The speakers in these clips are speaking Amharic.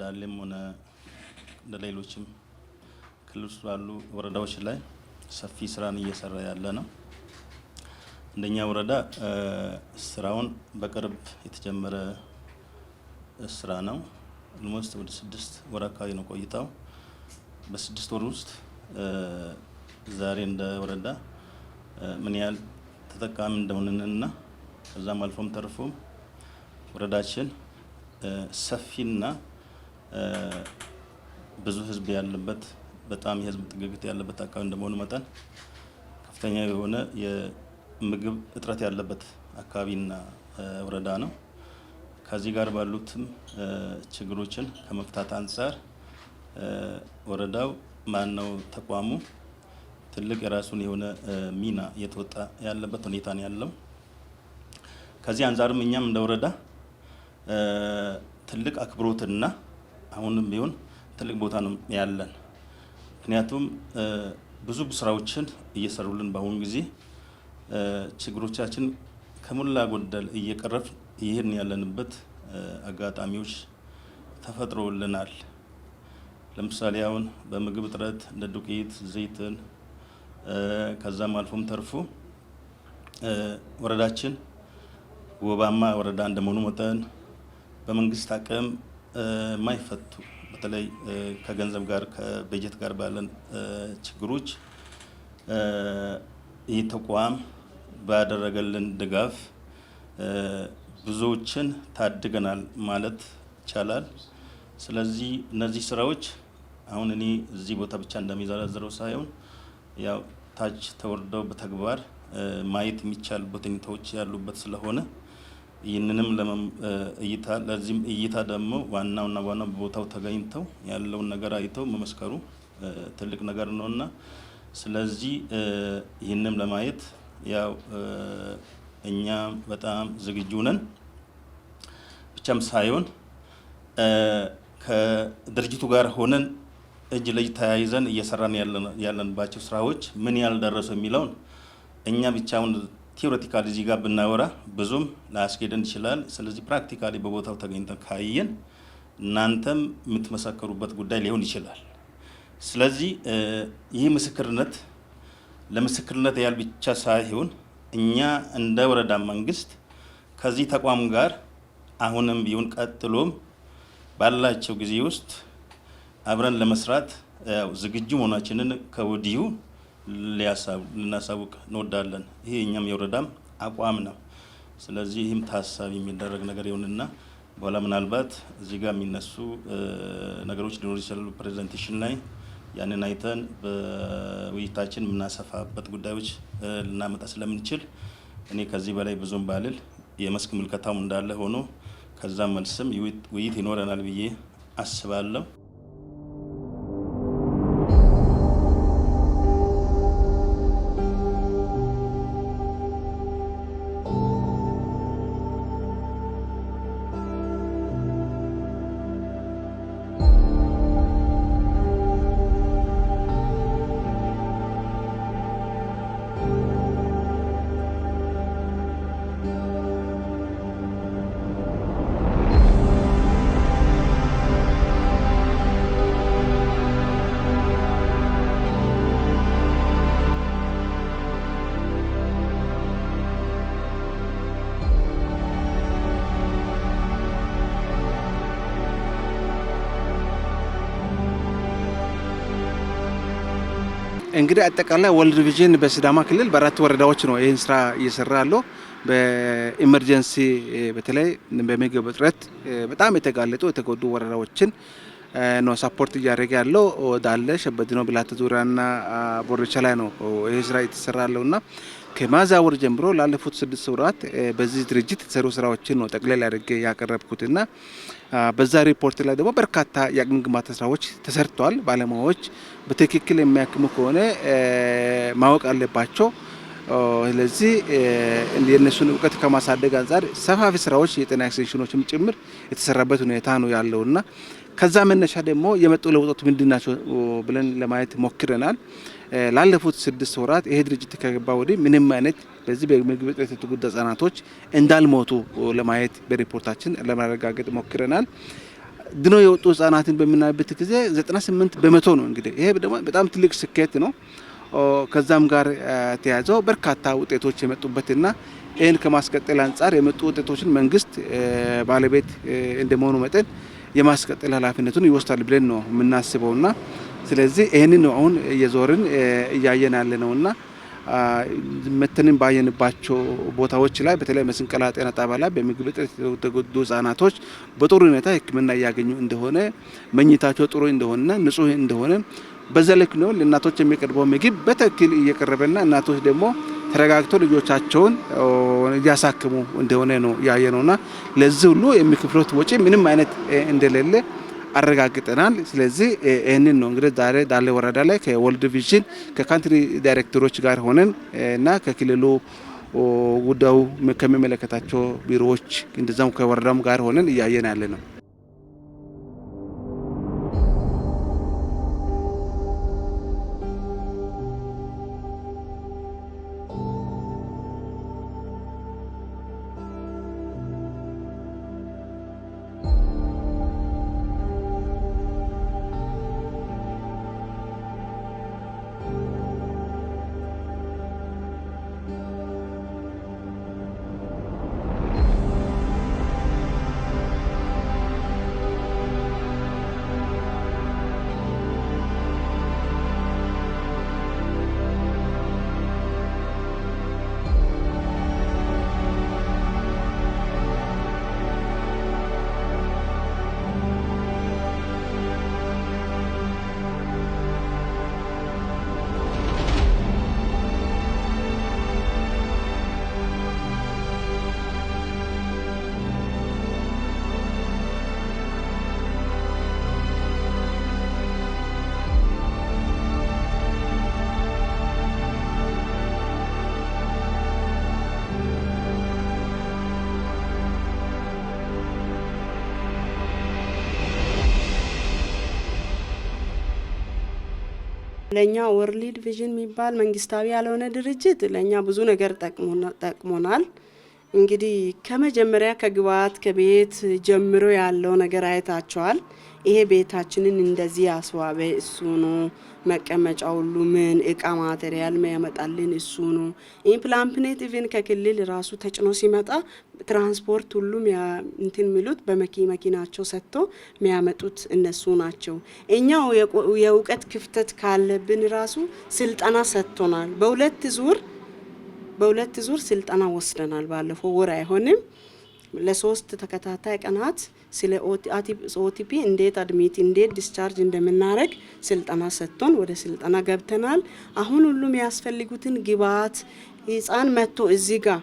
በዳሌም ሆነ ለሌሎችም ክልል ውስጥ ባሉ ወረዳዎች ላይ ሰፊ ስራን እየሰራ ያለ ነው። እንደኛ ወረዳ ስራውን በቅርብ የተጀመረ ስራ ነው። ኦልሞስት ወደ 6 ወር አካባቢ ነው ቆይታው። በ6 ወር ውስጥ ዛሬ እንደ ወረዳ ምን ያህል ተጠቃሚ እንደሆነና ከዛም አልፎም ተርፎም ወረዳችን ሰፊና ብዙ ህዝብ ያለበት በጣም የህዝብ ጥግግት ያለበት አካባቢ እንደመሆኑ መጠን ከፍተኛ የሆነ የምግብ እጥረት ያለበት አካባቢና ወረዳ ነው። ከዚህ ጋር ባሉትም ችግሮችን ከመፍታት አንፃር ወረዳው ማነው ተቋሙ ትልቅ የራሱን የሆነ ሚና እየተወጣ ያለበት ሁኔታ ነው ያለው። ከዚህ አንፃርም እኛም እንደ ወረዳ ትልቅ አክብሮትና አሁንም ቢሆን ትልቅ ቦታ ነው ያለን። ምክንያቱም ብዙ ስራዎችን እየሰሩልን በአሁኑ ጊዜ ችግሮቻችን ከሞላ ጎደል እየቀረፍ ይሄን ያለንበት አጋጣሚዎች ተፈጥሮልናል። ለምሳሌ አሁን በምግብ እጥረት እንደ ዱቄት፣ ዘይትን ከዛም አልፎም ተርፎ ወረዳችን ወባማ ወረዳ እንደመሆኑ መጠን በመንግስት አቅም የማይፈቱ በተለይ ከገንዘብ ጋር ከበጀት ጋር ባለን ችግሮች ይህ ተቋም ባደረገልን ድጋፍ ብዙዎችን ታድገናል ማለት ይቻላል። ስለዚህ እነዚህ ስራዎች አሁን እኔ እዚህ ቦታ ብቻ እንደሚዘረዝረው ሳይሆን ያው ታች ተወርደው በተግባር ማየት የሚቻልበት ሁኔታዎች ያሉበት ስለሆነ ይህንንም ለዚህም እይታ ደግሞ ዋናውና በቦታው ተገኝተው ያለውን ነገር አይተው መመስከሩ ትልቅ ነገር ነውና ስለዚህ ይህንንም ለማየት ያው እኛ በጣም ዝግጁ ነን። ብቻም ሳይሆን ከድርጅቱ ጋር ሆነን እጅ ለእጅ ተያይዘን እየሰራን ያለንባቸው ስራዎች ምን ያህል ደረሱ የሚለውን እኛ ብቻውን ቲዮሬቲካሊ እዚህ ጋር ብናወራ ብዙም ላያስኬደን ይችላል። ስለዚህ ፕራክቲካሊ በቦታው ተገኝተን ካየን እናንተም የምትመሰክሩበት ጉዳይ ሊሆን ይችላል። ስለዚህ ይህ ምስክርነት ለምስክርነት ያህል ብቻ ሳይሆን እኛ እንደ ወረዳ መንግስት ከዚህ ተቋም ጋር አሁንም ቢሆን ቀጥሎም ባላቸው ጊዜ ውስጥ አብረን ለመስራት ዝግጁ መሆናችንን ከወዲሁ ልናሳውቅ እንወዳለን። ይሄ እኛም የወረዳም አቋም ነው። ስለዚህ ይህም ታሳቢ የሚደረግ ነገር ይሁንና በኋላ ምናልባት እዚህ ጋር የሚነሱ ነገሮች ሊኖሩ ይችላሉ። ፕሬዘንቴሽን ላይ ያንን አይተን በውይይታችን የምናሰፋበት ጉዳዮች ልናመጣ ስለምንችል እኔ ከዚህ በላይ ብዙም ባልል የመስክ ምልከታው እንዳለ ሆኖ ከዛ መልስም ውይይት ይኖረናል ብዬ አስባለሁ። እንግዲህ አጠቃላይ ወርልድ ቪዥን በሲዳማ ክልል በ4 ወረዳዎች ነው ይህን ስራ እየሰራ ያለው። በኢመርጀንሲ በተለይ በምግብ እጥረት በጣም የተጎዱ ወረዳዎችን ነው ሰፖርት እያደረገ ያለው። ዳለ፣ ሸበድኖ፣ ብላታ ዙሪያና ቦርቻ ላይ ነው ይህ ስራ እየተሰራ ያለውና ከሚያዝያ ወር ጀምሮ ላለፉት 6 ወራት በዚህ ድርጅት የተሰሩ ስራዎችን ነው ጠቅላላ አድርጌ ያቀረብኩትና በዛ ሪፖርት ላይ ደግሞ በርካታ የአቅም ግንባታ ስራዎች ተሰርተዋል። ባለሙያዎች በትክክል የሚያክሙ ከሆነ ማወቅ አለባቸው። ስለዚህ የነሱን እውቀት ከማሳደግ አንፃር ሰፋፊ ስራዎች የጤና ኤክስቴንሽኖችም ጭምር የተሰራበት ሁኔታ ነው ያለውና ከዛ መነሻ ደግሞ የመጡ ለውጦች ምንድናቸው ብለን ለማየት ሞክረናል። ላለፉት 6 ወራት ይሄ ድርጅት ከገባ ወዲህ ምንም አይነት በዚህ በምግብ እጥረት የተጎዱ ህጻናቶች እንዳልሞቱ ለማየት በሪፖርታችን ለማረጋገጥ ሞክረናል። ድኖ የወጡ ህጻናትን በምናይበት ጊዜ 98 በመቶ ነው። እንግዲህ ይሄ ደግሞ በጣም ትልቅ ስኬት ነው። ከዛም ጋር ተያይዘው በርካታ ውጤቶች የመጡበትና ይህን ከማስቀጠል አንጻር የመጡ ውጤቶችን መንግስት ባለቤት እንደመሆኑ መጠን የማስቀጠል ኃላፊነቱን ይወስዳል ብለን ነው የምናስበውና ስለዚህ ይህንን ነው አሁን እየዞርን እያየን ያለ ነውና መተንን ባየንባቸው ቦታዎች ላይ በተለይ መስንቀላ ጤና ጣቢያ ላይ በምግብ እጥረት የተጎዱ ህጻናቶች በጥሩ ሁኔታ ሕክምና እያገኙ እንደሆነ መኝታቸው ጥሩ እንደሆነ ንጹህ እንደሆነ በዛ ልክ ነው ለእናቶች የሚቀርበው ምግብ በትክክል እየቀረበና እናቶች ደግሞ ተረጋግተው ልጆቻቸውን እያሳክሙ እንደሆነ ነው ያየነውና ለዚህ ሁሉ የሚከፍሉት ወጪ ምንም አይነት እንደሌለ አረጋግጠናል። ስለዚህ ይህንን ነው እንግዲህ ዛሬ ዳሌ ወረዳ ላይ ከወርልድ ቪዥን ከካንትሪ ዳይሬክተሮች ጋር ሆነን እና ከክልሉ ጉዳዩ ከሚመለከታቸው ቢሮዎች እንደዛም ከወረዳም ጋር ሆነን እያየን ያለ ነው። ለኛ ወርልድ ቪዥን የሚባል መንግስታዊ ያልሆነ ድርጅት ለኛ ብዙ ነገር ጠቅሞናል። እንግዲህ ከመጀመሪያ ከግብአት ከቤት ጀምሮ ያለው ነገር አይታቸዋል። ይሄ ቤታችንን እንደዚህ ያስዋበ እሱ ነው። መቀመጫ ሁሉ ምን እቃ ማቴሪያል ያመጣልን እሱ ነው። ኢምፕላንት ኢቭን ከክልል ራሱ ተጭኖ ሲመጣ ትራንስፖርት ሁሉም እንትን ሚሉት በመኪናቸው ሰጥቶ የሚያመጡት እነሱ ናቸው። እኛው የእውቀት ክፍተት ካለብን ራሱ ስልጠና ሰጥቶናል። በሁለት ዙር ስልጠና ወስደናል። ባለፈው ወር አይሆንም ለሶስት ተከታታይ ቀናት ስለ ኦቲፒ እንዴት አድሚት እንዴት ዲስቻርጅ እንደምናረግ ስልጠና ሰጥቶን ወደ ስልጠና ገብተናል። አሁን ሁሉም ያስፈልጉትን ግብአት ህፃን መጥቶ እዚህ ጋር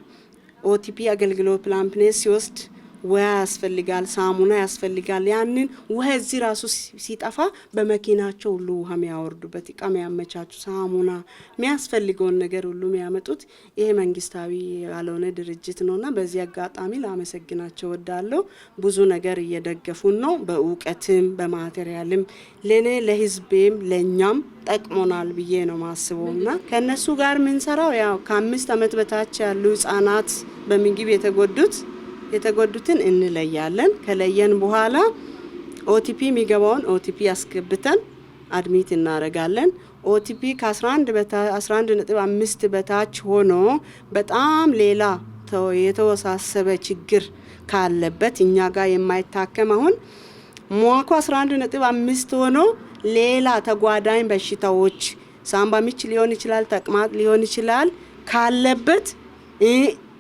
ኦቲፒ አገልግሎት ፕላምፕኔስ ሲወስድ ውሃ ያስፈልጋል፣ ሳሙና ያስፈልጋል። ያንን ውሃ እዚህ ራሱ ሲጠፋ በመኪናቸው ሁሉ ውሃ የሚያወርዱበት እቃ የሚያመቻቹ ሳሙና የሚያስፈልገውን ነገር ሁሉ የሚያመጡት ይሄ መንግስታዊ ያልሆነ ድርጅት ነውና በዚህ አጋጣሚ ላመሰግናቸው ወዳለሁ። ብዙ ነገር እየደገፉን ነው፣ በእውቀትም በማቴሪያልም ለኔ ለህዝቤም ለኛም ጠቅሞናል ብዬ ነው ማስበውና ከነሱ ጋር ምን ሰራው ያው ከ5 አመት በታች ያሉ ህፃናት በምግብ የተጎዱትን እንለያለን። ከለየን በኋላ ኦቲፒ የሚገባውን ኦቲፒ ያስገብተን አድሚት እናረጋለን። ኦቲፒ ከ11.5 በታች ሆኖ በጣም ሌላ የተወሳሰበ ችግር ካለበት እኛ ጋር የማይታከም አሁን ሟኮ 11.5 ሆኖ ሌላ ተጓዳኝ በሽታዎች ሳምባ ምች ሊሆን ይችላል፣ ተቅማጥ ሊሆን ይችላል ካለበት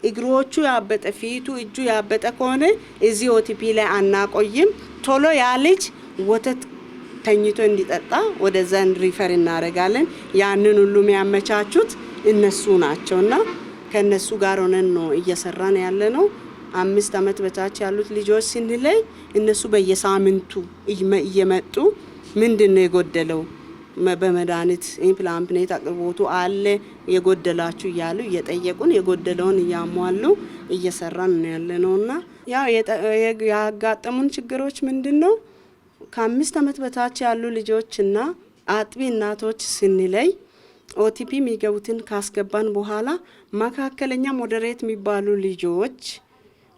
እግሮቹ ያበጠ ፊቱ እጁ ያበጠ ከሆነ እዚህ ኦቲፒ ላይ አናቆይም። ቶሎ ያ ልጅ ወተት ተኝቶ እንዲጠጣ ወደዛ ሪፈር እናረጋለን። ያንን ሁሉ የሚያመቻቹት እነሱ ናቸውና ከነሱ ጋር ሆነን ነው እየሰራን ያለ ነው። 5 አመት በታች ያሉት ልጆች ስንለይ እነሱ በየሳምንቱ እየመጡ ምንድነው የጎደለው በመድኃኒት ኢምፕላንት አቅርቦቱ አለ የጎደላችሁ እያሉ እየጠየቁን የጎደለውን እያሟሉ እየሰራን ነው ያለነውና ያው ያጋጠሙን ችግሮች ምንድነው ከ5 አመት በታች ያሉ ልጆችና አጥቢ እናቶች ስንለይ ኦቲፒ የሚገቡትን ካስገባን በኋላ መካከለኛ ሞዴሬት የሚባሉ ልጆች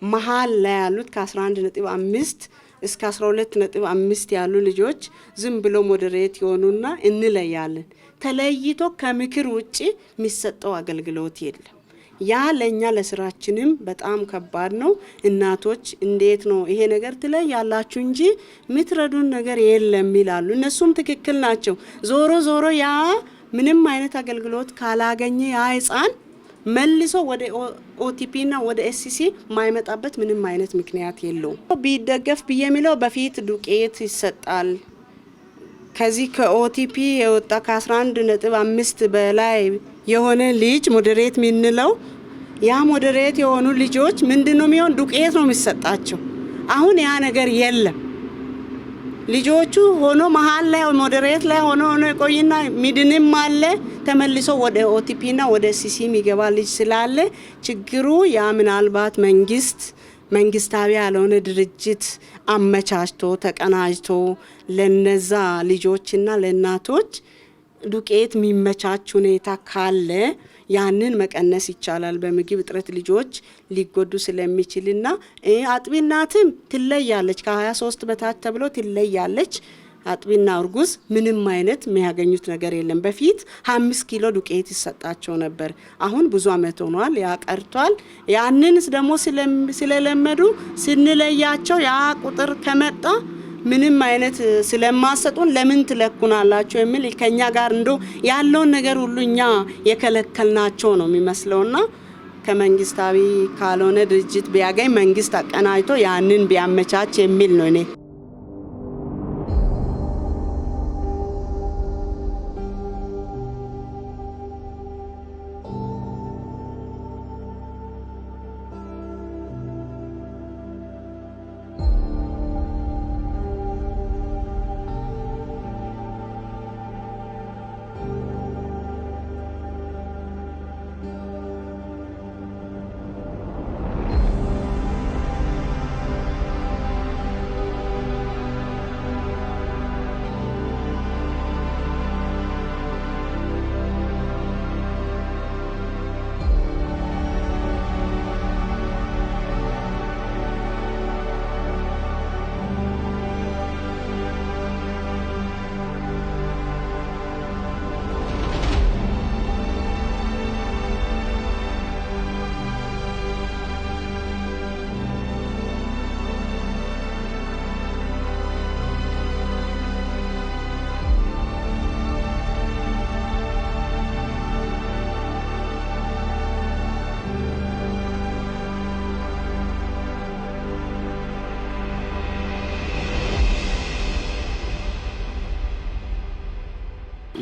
መሃል ላይ ያሉት ከ11.5 እስከ 12.5 ያሉ ልጆች ዝም ብሎ ሞዴሬት የሆኑና እንለያለን። ተለይቶ ከምክር ውጪ የሚሰጠው አገልግሎት የለም። ያ ለኛ ለስራችንም በጣም ከባድ ነው። እናቶች እንዴት ነው ይሄ ነገር ትለያላችሁ እንጂ ምትረዱን ነገር የለም ይላሉ። እነሱም ትክክል ናቸው። ዞሮ ዞሮ ያ ምንም አይነት አገልግሎት ካላገኘ ያ ህፃን መልሶ ወደ ኦቲፒ እና ወደ ኤስሲሲ ማይመጣበት ምንም አይነት ምክንያት የለውም። ቢደገፍ በሚለው በፊት ዱቄት ይሰጣል። ከዚህ ከኦቲፒ የወጣ ከ11.5 በላይ የሆነ ልጅ ሞዴሬት ምንለው ያ ሞዴሬት የሆኑ ልጆች ምንድነው የሚሆን ዱቄት ነው የሚሰጣቸው። አሁን ያ ነገር የለም። ልጆቹ ሆኖ መሃል ላይ ሞዴሬት ላይ ሆኖ ቆይና ሚድንም አለ ተመልሶ ወደ ኦቲፒ እና ወደ ሲሲ የሚገባ ልጅ ስላለ ችግሩ ያ ምናልባት መንግስታዊ ያልሆነ ድርጅት አመቻችቶ ተቀናጅቶ ለነዛ ልጆችና ለእናቶች ዱቄት የሚመቻች ሁኔታ ካለ ያንን መቀነስ ይቻላል። በምግብ እጥረት ልጆች ሊጎዱ ስለሚችልና አጥቢ እናትም ትለያለች። ከ23 በታች ተብሎ ትለያለች። አጥቢና እርጉዝ ምንም አይነት የሚያገኙት ነገር የለም። በፊት 5 ኪሎ ዱቄት ይሰጣቸው ነበር። አሁን ብዙ አመት ሆኗል፣ ያ ቀርቷል። ያንንስ ደግሞ ስለለመዱ ስንለያቸው ያ ቁጥር ከመጣ ምንም አይነት ስለማሰጡን ለምን ትለኩናላችሁ የሚል ከኛ ጋር እንዶ ያለውን ነገር ሁሉ እኛ የከለከልናቸው ነው የሚመስለውና ከመንግስታዊ ካልሆነ ድርጅት ቢያገኝ መንግስት አቀናጅቶ ያንን ቢያመቻች የሚል ነው እኔ።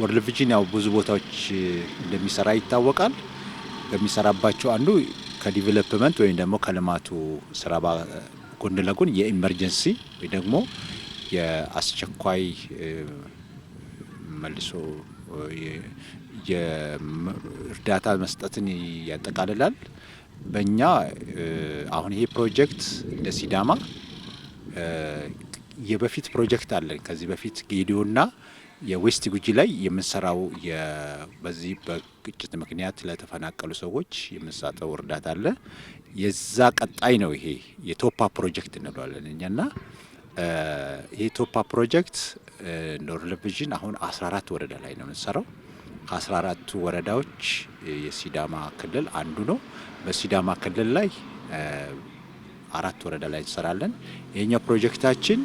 ወርልድ ቪዥን ያው ብዙ ቦታዎች እንደሚሰራ ይታወቃል። ከሚሰራባቸው አንዱ ከዲቨሎፕመንት ወይም ደግሞ ከልማቱ ስራ ጎን ለጎን የኢመርጀንሲ ወይ ደግሞ የአስቸኳይ መልሶ የእርዳታ መስጠትን ያጠቃልላል። በእኛ አሁን ይሄ ፕሮጀክት እንደ ሲዳማ የበፊት ፕሮጀክት አለን። ከዚህ በፊት ጌዲዮና የዌስት ጉጂ ላይ የምንሰራው በዚህ በግጭት ምክንያት ለተፈናቀሉ ሰዎች የምንሰጠው እርዳታ አለ። የዛ ቀጣይ ነው ይሄ የቶፓ ፕሮጀክት እንለዋለን እኛና ይሄ ቶፓ ፕሮጀክት ወርልድ ቪዥን አሁን 14 ወረዳ ላይ ነው የምንሰራው። ከ14 ወረዳዎች የሲዳማ ክልል አንዱ ነው። በሲዳማ ክልል ላይ 4 ወረዳ ላይ እንሰራለን። ይሄኛው ፕሮጀክታችን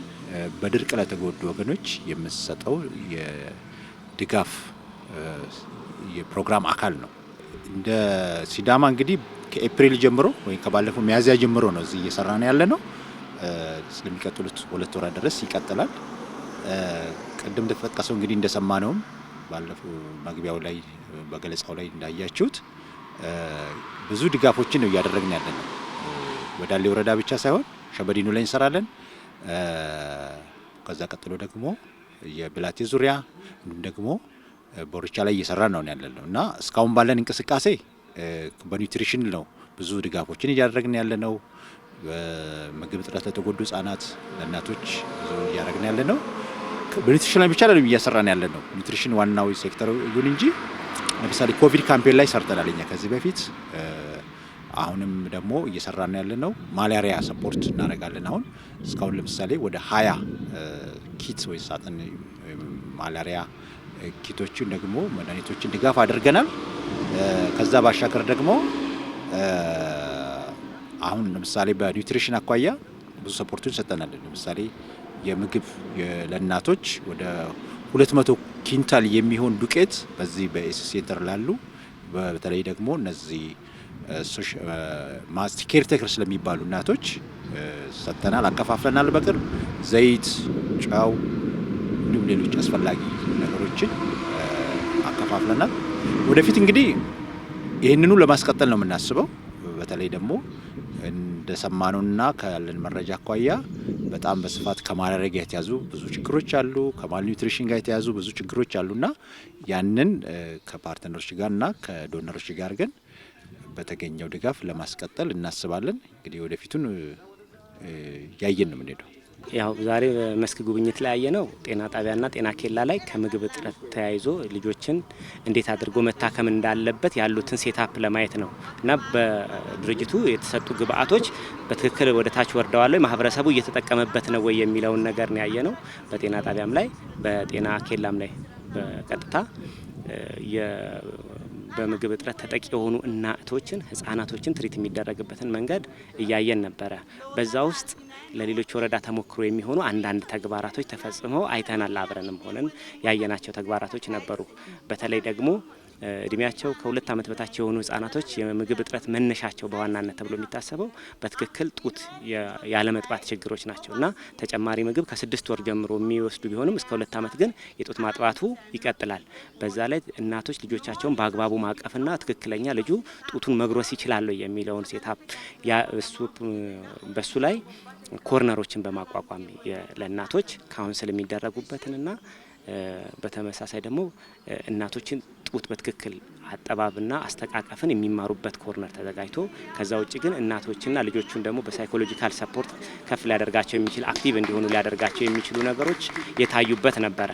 በድርቅ ለተጎዱ ወገኖች የምንሰጠው የድጋፍ የፕሮግራም አካል ነው። እንደ ሲዳማ እንግዲህ ከኤፕሪል ጀምሮ ወይ ከባለፈው ሚያዝያ ጀምሮ ነው እዚህ እየሰራን ያለ ነው። ስለሚቀጥሉት 2 ወራት ድረስ ይቀጥላል። ቅድም እንደተጠቀሰው እንግዲህ እንደሰማነውም ባለፈው መግቢያው ላይ በገለጻው ላይ እንዳያችሁት ብዙ ድጋፎችን ነው እያደረግን ያለ ነው። ወዳሌ ወረዳ ብቻ ሳይሆን ሸበዲኑ ላይ እንሰራለን። ከዛ ቀጥሎ ደግሞ የብላቴ ዙሪያ እንዲሁም ደግሞ ቦርቻ ላይ እየሰራን ነው ያለነው እና እስካሁን ባለን እንቅስቃሴ በኒውትሪሽን ነው ብዙ ድጋፎችን እያደረግን ያለነው። በምግብ እጥረት ለተጎዱ ህጻናት፣ ለእናቶች ብዙ እያደረግን ያለነው። በኒውትሪሽን ላይ ብቻ አይደለም እያሰራን ያለነው። ኒውትሪሽን ዋናው ሴክተር ይሁን እንጂ ለምሳሌ ኮቪድ ካምፔን ላይ ሰርተናል እኛ ከዚህ በፊት አሁንም ደግሞ እየሰራን ያለነው ማላሪያ ሰፖርት እናደርጋለን። አሁን እስካሁን ለምሳሌ ወደ 20 ኪት ወይ ሳጥን ማላሪያ ኪቶችን ደግሞ መድኃኒቶችን ድጋፍ አድርገናል። ከዛ ባሻገር ደግሞ አሁን ለምሳሌ በኒውትሪሽን አኳያ ብዙ ሰፖርቶችን ሰጠናል። ለምሳሌ የምግብ ለእናቶች ወደ 200 ኩንታል የሚሆን ዱቄት በዚህ በኤስ ሴንተር ላሉ በተለይ ደግሞ እነዚህ ኬር ቴከር ስለሚባሉ እናቶች ሰጥተናል፣ አከፋፍለናል። በቅርብ ዘይት፣ ጨው እንዲሁም ሌሎች አስፈላጊ ነገሮችን አከፋፍለናል። ወደፊት እንግዲህ ይህንኑ ለማስቀጠል ነው የምናስበው። በተለይ ደግሞ እንደሰማነውና ካለን መረጃ አኳያ በጣም በስፋት ከማላሪያ ጋር የተያዙ ብዙ ችግሮች አሉ፣ ከማልኒውትሪሽን ጋር የተያዙ ብዙ ችግሮች አሉና ያንን ከፓርትነሮች ጋርና ከዶነሮች ጋር ግን በተገኘው ድጋፍ ለማስቀጠል እናስባለን። እንግዲህ ወደፊቱን ያየን ነው የምንሄደው። ያው ዛሬ መስክ ጉብኝት ላይ ያየነው ጤና ጣቢያና ጤና ኬላ ላይ ከምግብ እጥረት ተያይዞ ልጆችን እንዴት አድርጎ መታከም እንዳለበት ያሉትን ሴታፕ ለማየት ነው እና በድርጅቱ የተሰጡ ግብአቶች በትክክል ወደ ታች ወርደዋል፣ ማህበረሰቡ እየተጠቀመበት ነው ወይ የሚለውን ነገር ነው ያየነው። በጤና ጣቢያም ላይ በጤና ኬላም ላይ በቀጥታ በምግብ እጥረት ተጠቂ የሆኑ እናቶችን፣ ህጻናቶችን ትሪት የሚደረግበትን መንገድ እያየን ነበረ። በዛ ውስጥ ለሌሎች ወረዳ ተሞክሮ የሚሆኑ አንዳንድ ተግባራቶች ተፈጽመው አይተናል። አብረንም ሆነን ያየናቸው ተግባራቶች ነበሩ። በተለይ ደግሞ እድሜያቸው ከ2 ዓመት በታች የሆኑ ህጻናቶች የምግብ እጥረት መነሻቸው በዋናነት ተብሎ የሚታሰበው በትክክል ጡት ያለመጥባት ችግሮች ናቸው እና ተጨማሪ ምግብ ከ6 ወር ጀምሮ የሚወስዱ ቢሆንም እስከ 2 ዓመት ግን የጡት ማጥባቱ ይቀጥላል። በዛ ላይ እናቶች ልጆቻቸውን በአግባቡ ማቀፍና ትክክለኛ ልጁ ጡቱን መግሮስ ይችላል የሚለውን ሴታፕ በሱ ላይ ኮርነሮችን በማቋቋም ለእናቶች ካውንስል የሚደረጉበትንና በተመሳሳይ ደግሞ እናቶችን ጡት በትክክል አጠባብና አስተቃቀፍን የሚማሩበት ኮርነር ተዘጋጅቶ ከዛ ውጭ ግን እናቶችና ልጆቹን ደግሞ በሳይኮሎጂካል ሰፖርት ከፍ ሊያደርጋቸው የሚችል አክቲቭ እንዲሆኑ ሊያደርጋቸው የሚችሉ ነገሮች የታዩበት ነበረ።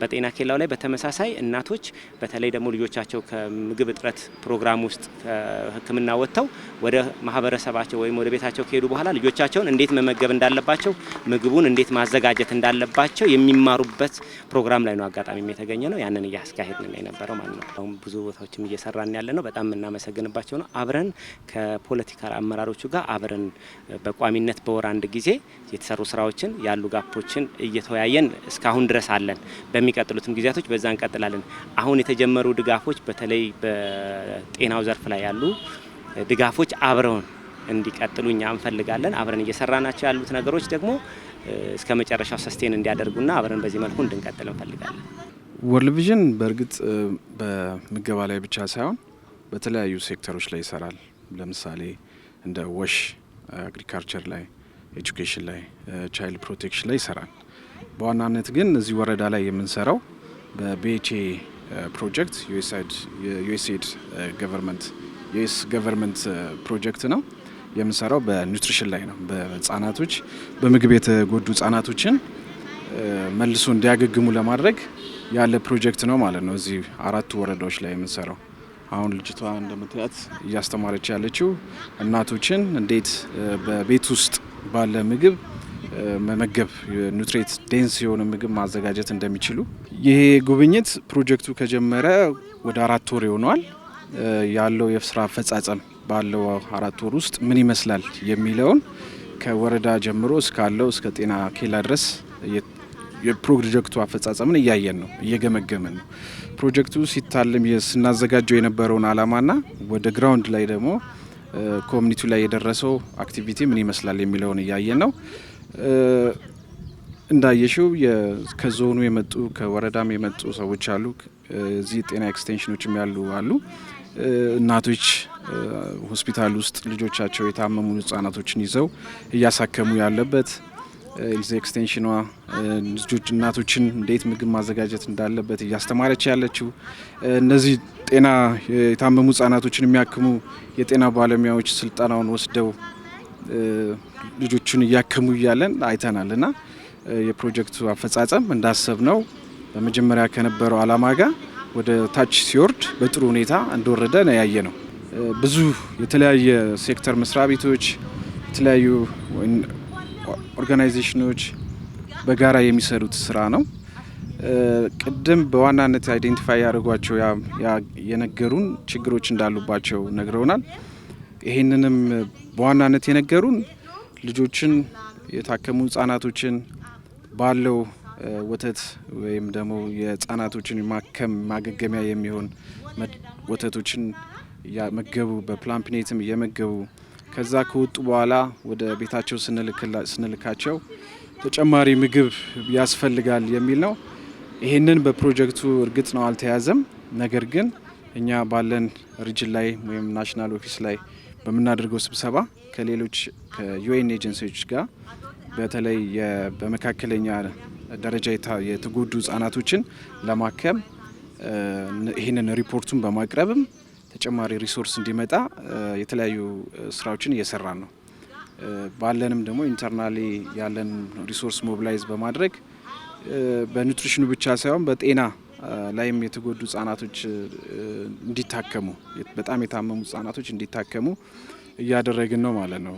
በጤና ኬላው ላይ በተመሳሳይ እናቶች በተለይ ደግሞ ልጆቻቸው ከምግብ እጥረት ፕሮግራም ውስጥ ከሕክምና ወጥተው ወደ ማህበረሰባቸው ወይም ወደ ቤታቸው ከሄዱ በኋላ ልጆቻቸውን እንዴት መመገብ እንዳለባቸው፣ ምግቡን እንዴት ማዘጋጀት እንዳለባቸው የሚማሩበት ፕሮግራም ላይ ነው አጋጣሚ የተገኘ ነው። ያንን እያስካሄድን የነበረው ማለት ነው። አሁን ብዙ ቦታዎችም እየሰራን ያለ ነው። በጣም የምናመሰግንባቸው ነው። አብረን ከፖለቲካል አመራሮቹ ጋር አብረን በቋሚነት በወር አንድ ጊዜ የተሰሩ ስራዎችን ያሉ ጋፖችን እየተወያየን እስካሁን ድረስ አለን። በሚቀጥሉትም ጊዜያቶች በዛ እንቀጥላለን። አሁን የተጀመሩ ድጋፎች በተለይ በጤናው ዘርፍ ላይ ያሉ ድጋፎች አብረውን እንዲቀጥሉ እኛ እንፈልጋለን። አብረን እየሰራናቸው ያሉት ነገሮች ደግሞ እስከ መጨረሻው ሰስቴን እንዲያደርጉና አብረን በዚህ መልኩ እንድንቀጥል እንፈልጋለን። ወርልድ ቪዥን በእርግጥ በምገባ ላይ ብቻ ሳይሆን በተለያዩ ሴክተሮች ላይ ይሰራል። ለምሳሌ እንደ ወሽ፣ አግሪካልቸር ላይ፣ ኤጁኬሽን ላይ፣ ቻይልድ ፕሮቴክሽን ላይ ይሰራል። በዋናነት ግን እዚህ ወረዳ ላይ የምንሰራው በቢኤችኤ ፕሮጀክት ዩኤስኤድ ገቨርንመንት ፕሮጀክት ነው የምንሰራው። በኒውትሪሽን ላይ ነው። በህጻናቶች በምግብ የተጎዱ ህጻናቶችን መልሶ እንዲያገግሙ ለማድረግ ያለ ፕሮጀክት ነው ማለት ነው። እዚህ 4 ወረዳዎች ላይ የምንሰራው። አሁን ልጅቷ እንደምታያት እያስተማረች ያለችው እናቶችን እንዴት በቤት ውስጥ ባለ ምግብ መመገብ ኒውትሪየንት ዴንስ የሆነ ምግብ ማዘጋጀት እንደሚችሉ። ይሄ ጉብኝት ፕሮጀክቱ ከጀመረ ወደ 4 ወር ይሆነዋል። ያለው የስራ አፈጻጸም ባለው 4 ወር ውስጥ ምን ይመስላል የሚለውን ከወረዳ ጀምሮ እስካለው እስከ ጤና ኬላ ድረስ የፕሮጀክቱ አፈጻጸምን እያየን ነው፣ እየገመገመን ነው። ፕሮጀክቱ ሲታለም ስናዘጋጀው የነበረውን አላማና ወደ ግራውንድ ላይ ደግሞ ኮሚኒቲው ላይ የደረሰው አክቲቪቲ ምን ይመስላል የሚለውን እያየን ነው። እንዳየሽው ከዞኑ የመጡ ከወረዳም የመጡ ሰዎች አሉ። እዚህ ጤና ኤክስቴንሽኖችም ያሉ አሉ። እናቶች ሆስፒታል ውስጥ ልጆቻቸው የታመሙ ህጻናቶችን ይዘው እያሳከሙ ያለበት እዚህ ኤክስቴንሽኗ ልጆች እናቶችን እንዴት ምግብ ማዘጋጀት እንዳለበት እያስተማረች ያለችው። እነዚህ ጤና የታመሙ ህጻናቶችን የሚያክሙ የጤና ባለሙያዎች ስልጠናውን ወስደው ልጆችን እያከሙ እያለን አይተናል እና የፕሮጀክቱ አፈጻጸም እንዳሰብነው በመጀመሪያ ከነበረው አላማ ጋር ወደ ታች ሲወርድ በጥሩ ሁኔታ እንደወረደ ነው ያየ ነው። ብዙ የተለያየ ሴክተር መስሪያ ቤቶች፣ የተለያዩ ኦርጋናይዜሽኖች በጋራ የሚሰሩት ስራ ነው። ቅድም በዋናነት አይዴንቲፋይ ያደርጓቸው የነገሩን ችግሮች እንዳሉባቸው ነግረውናል። ይህንንም በዋናነት የነገሩን ልጆችን የታከሙ ህጻናቶችን ባለው ወተት ወይም ደግሞ የህጻናቶችን ማገገሚያ የሚሆን ወተቶችን ያመገቡ በፕላምፕኔትም እየመገቡ ከዛ ከወጡ በኋላ ወደ ቤታቸው ስንልካቸው ተጨማሪ ምግብ ያስፈልጋል የሚል ነው። ይህንን በፕሮጀክቱ እርግጥ ነው አልተያዘም። ነገር ግን እኛ ባለን ሪጅን ላይ ወይም ናሽናል ኦፊስ ላይ በምናደርገው ስብሰባ ከሌሎች ከዩኤን ኤጀንሲዎች ጋር በተለይ በመካከለኛ ደረጃ የተጎዱ ህጻናቶችን ለማከም ይህንን ሪፖርቱን በማቅረብም ተጨማሪ ሪሶርስ እንዲመጣ የተለያዩ ስራዎችን እየሰራን ነው። ባለንም ደግሞ ኢንተርናሊ ያለን ሪሶርስ ሞቢላይዝ በማድረግ በኒውትሪሽኑ ብቻ ሳይሆን በጤና ላይም የተጎዱ ህጻናቶች እንዲታከሙ በጣም የታመሙ ህጻናቶች እንዲታከሙ እያደረግን ነው ማለት ነው።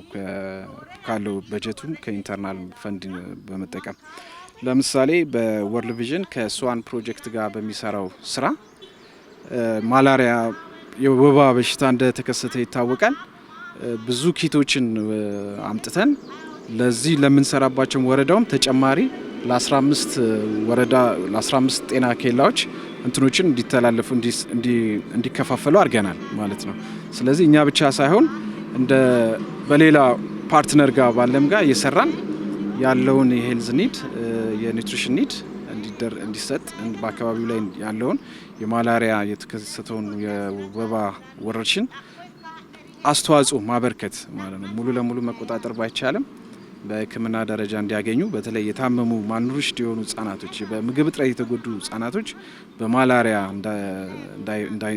ካለው በጀቱም ከኢንተርናል ፈንድ በመጠቀም ለምሳሌ በወርልድ ቪዥን ከስዋን ፕሮጀክት ጋር በሚሰራው ስራ ማላሪያ የወባ በሽታ እንደተከሰተ ይታወቃል። ብዙ ኪቶችን አምጥተን ለዚህ ለምንሰራባቸው ወረዳውም ተጨማሪ ለ15 ወረዳ ለ15 ጤና ኬላዎች እንትኖችን እንዲተላለፉ እንዲከፋፈሉ አድርገናል ማለት ነው። ስለዚህ እኛ ብቻ ሳይሆን እንደ በሌላ ፓርትነር ጋር ባለም ጋር እየሰራን ያለውን የሄልዝ ኒድ የኒውትሪሽን ኒድ እንዲሰጥ በአካባቢው ላይ ያለውን የማላሪያ የተከሰተውን የወባ ወረርሽኝ አስተዋጽኦ ማበርከት ማለት ነው። ሙሉ ለሙሉ መቆጣጠር ባይቻልም በሕክምና ደረጃ እንዲያገኙ በተለይ የታመሙ ማኑሪሽድ የሆኑ ህጻናቶች በምግብ እጥረት የተጎዱ ህጻናቶች በማላሪያ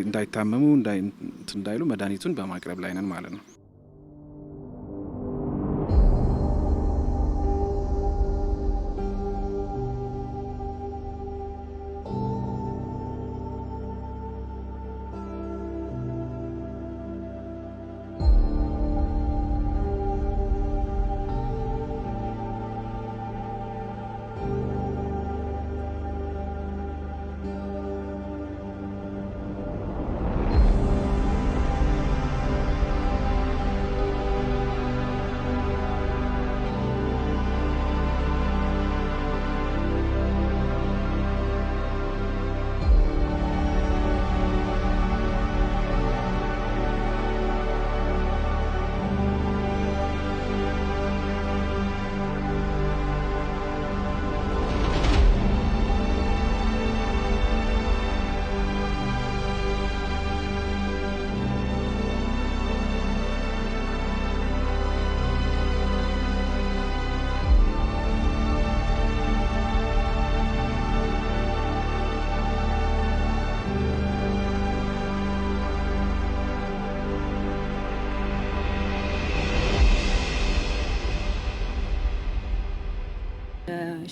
እንዳይታመሙ እንዳይሉ መድኃኒቱን በማቅረብ ላይ ነን ማለት ነው።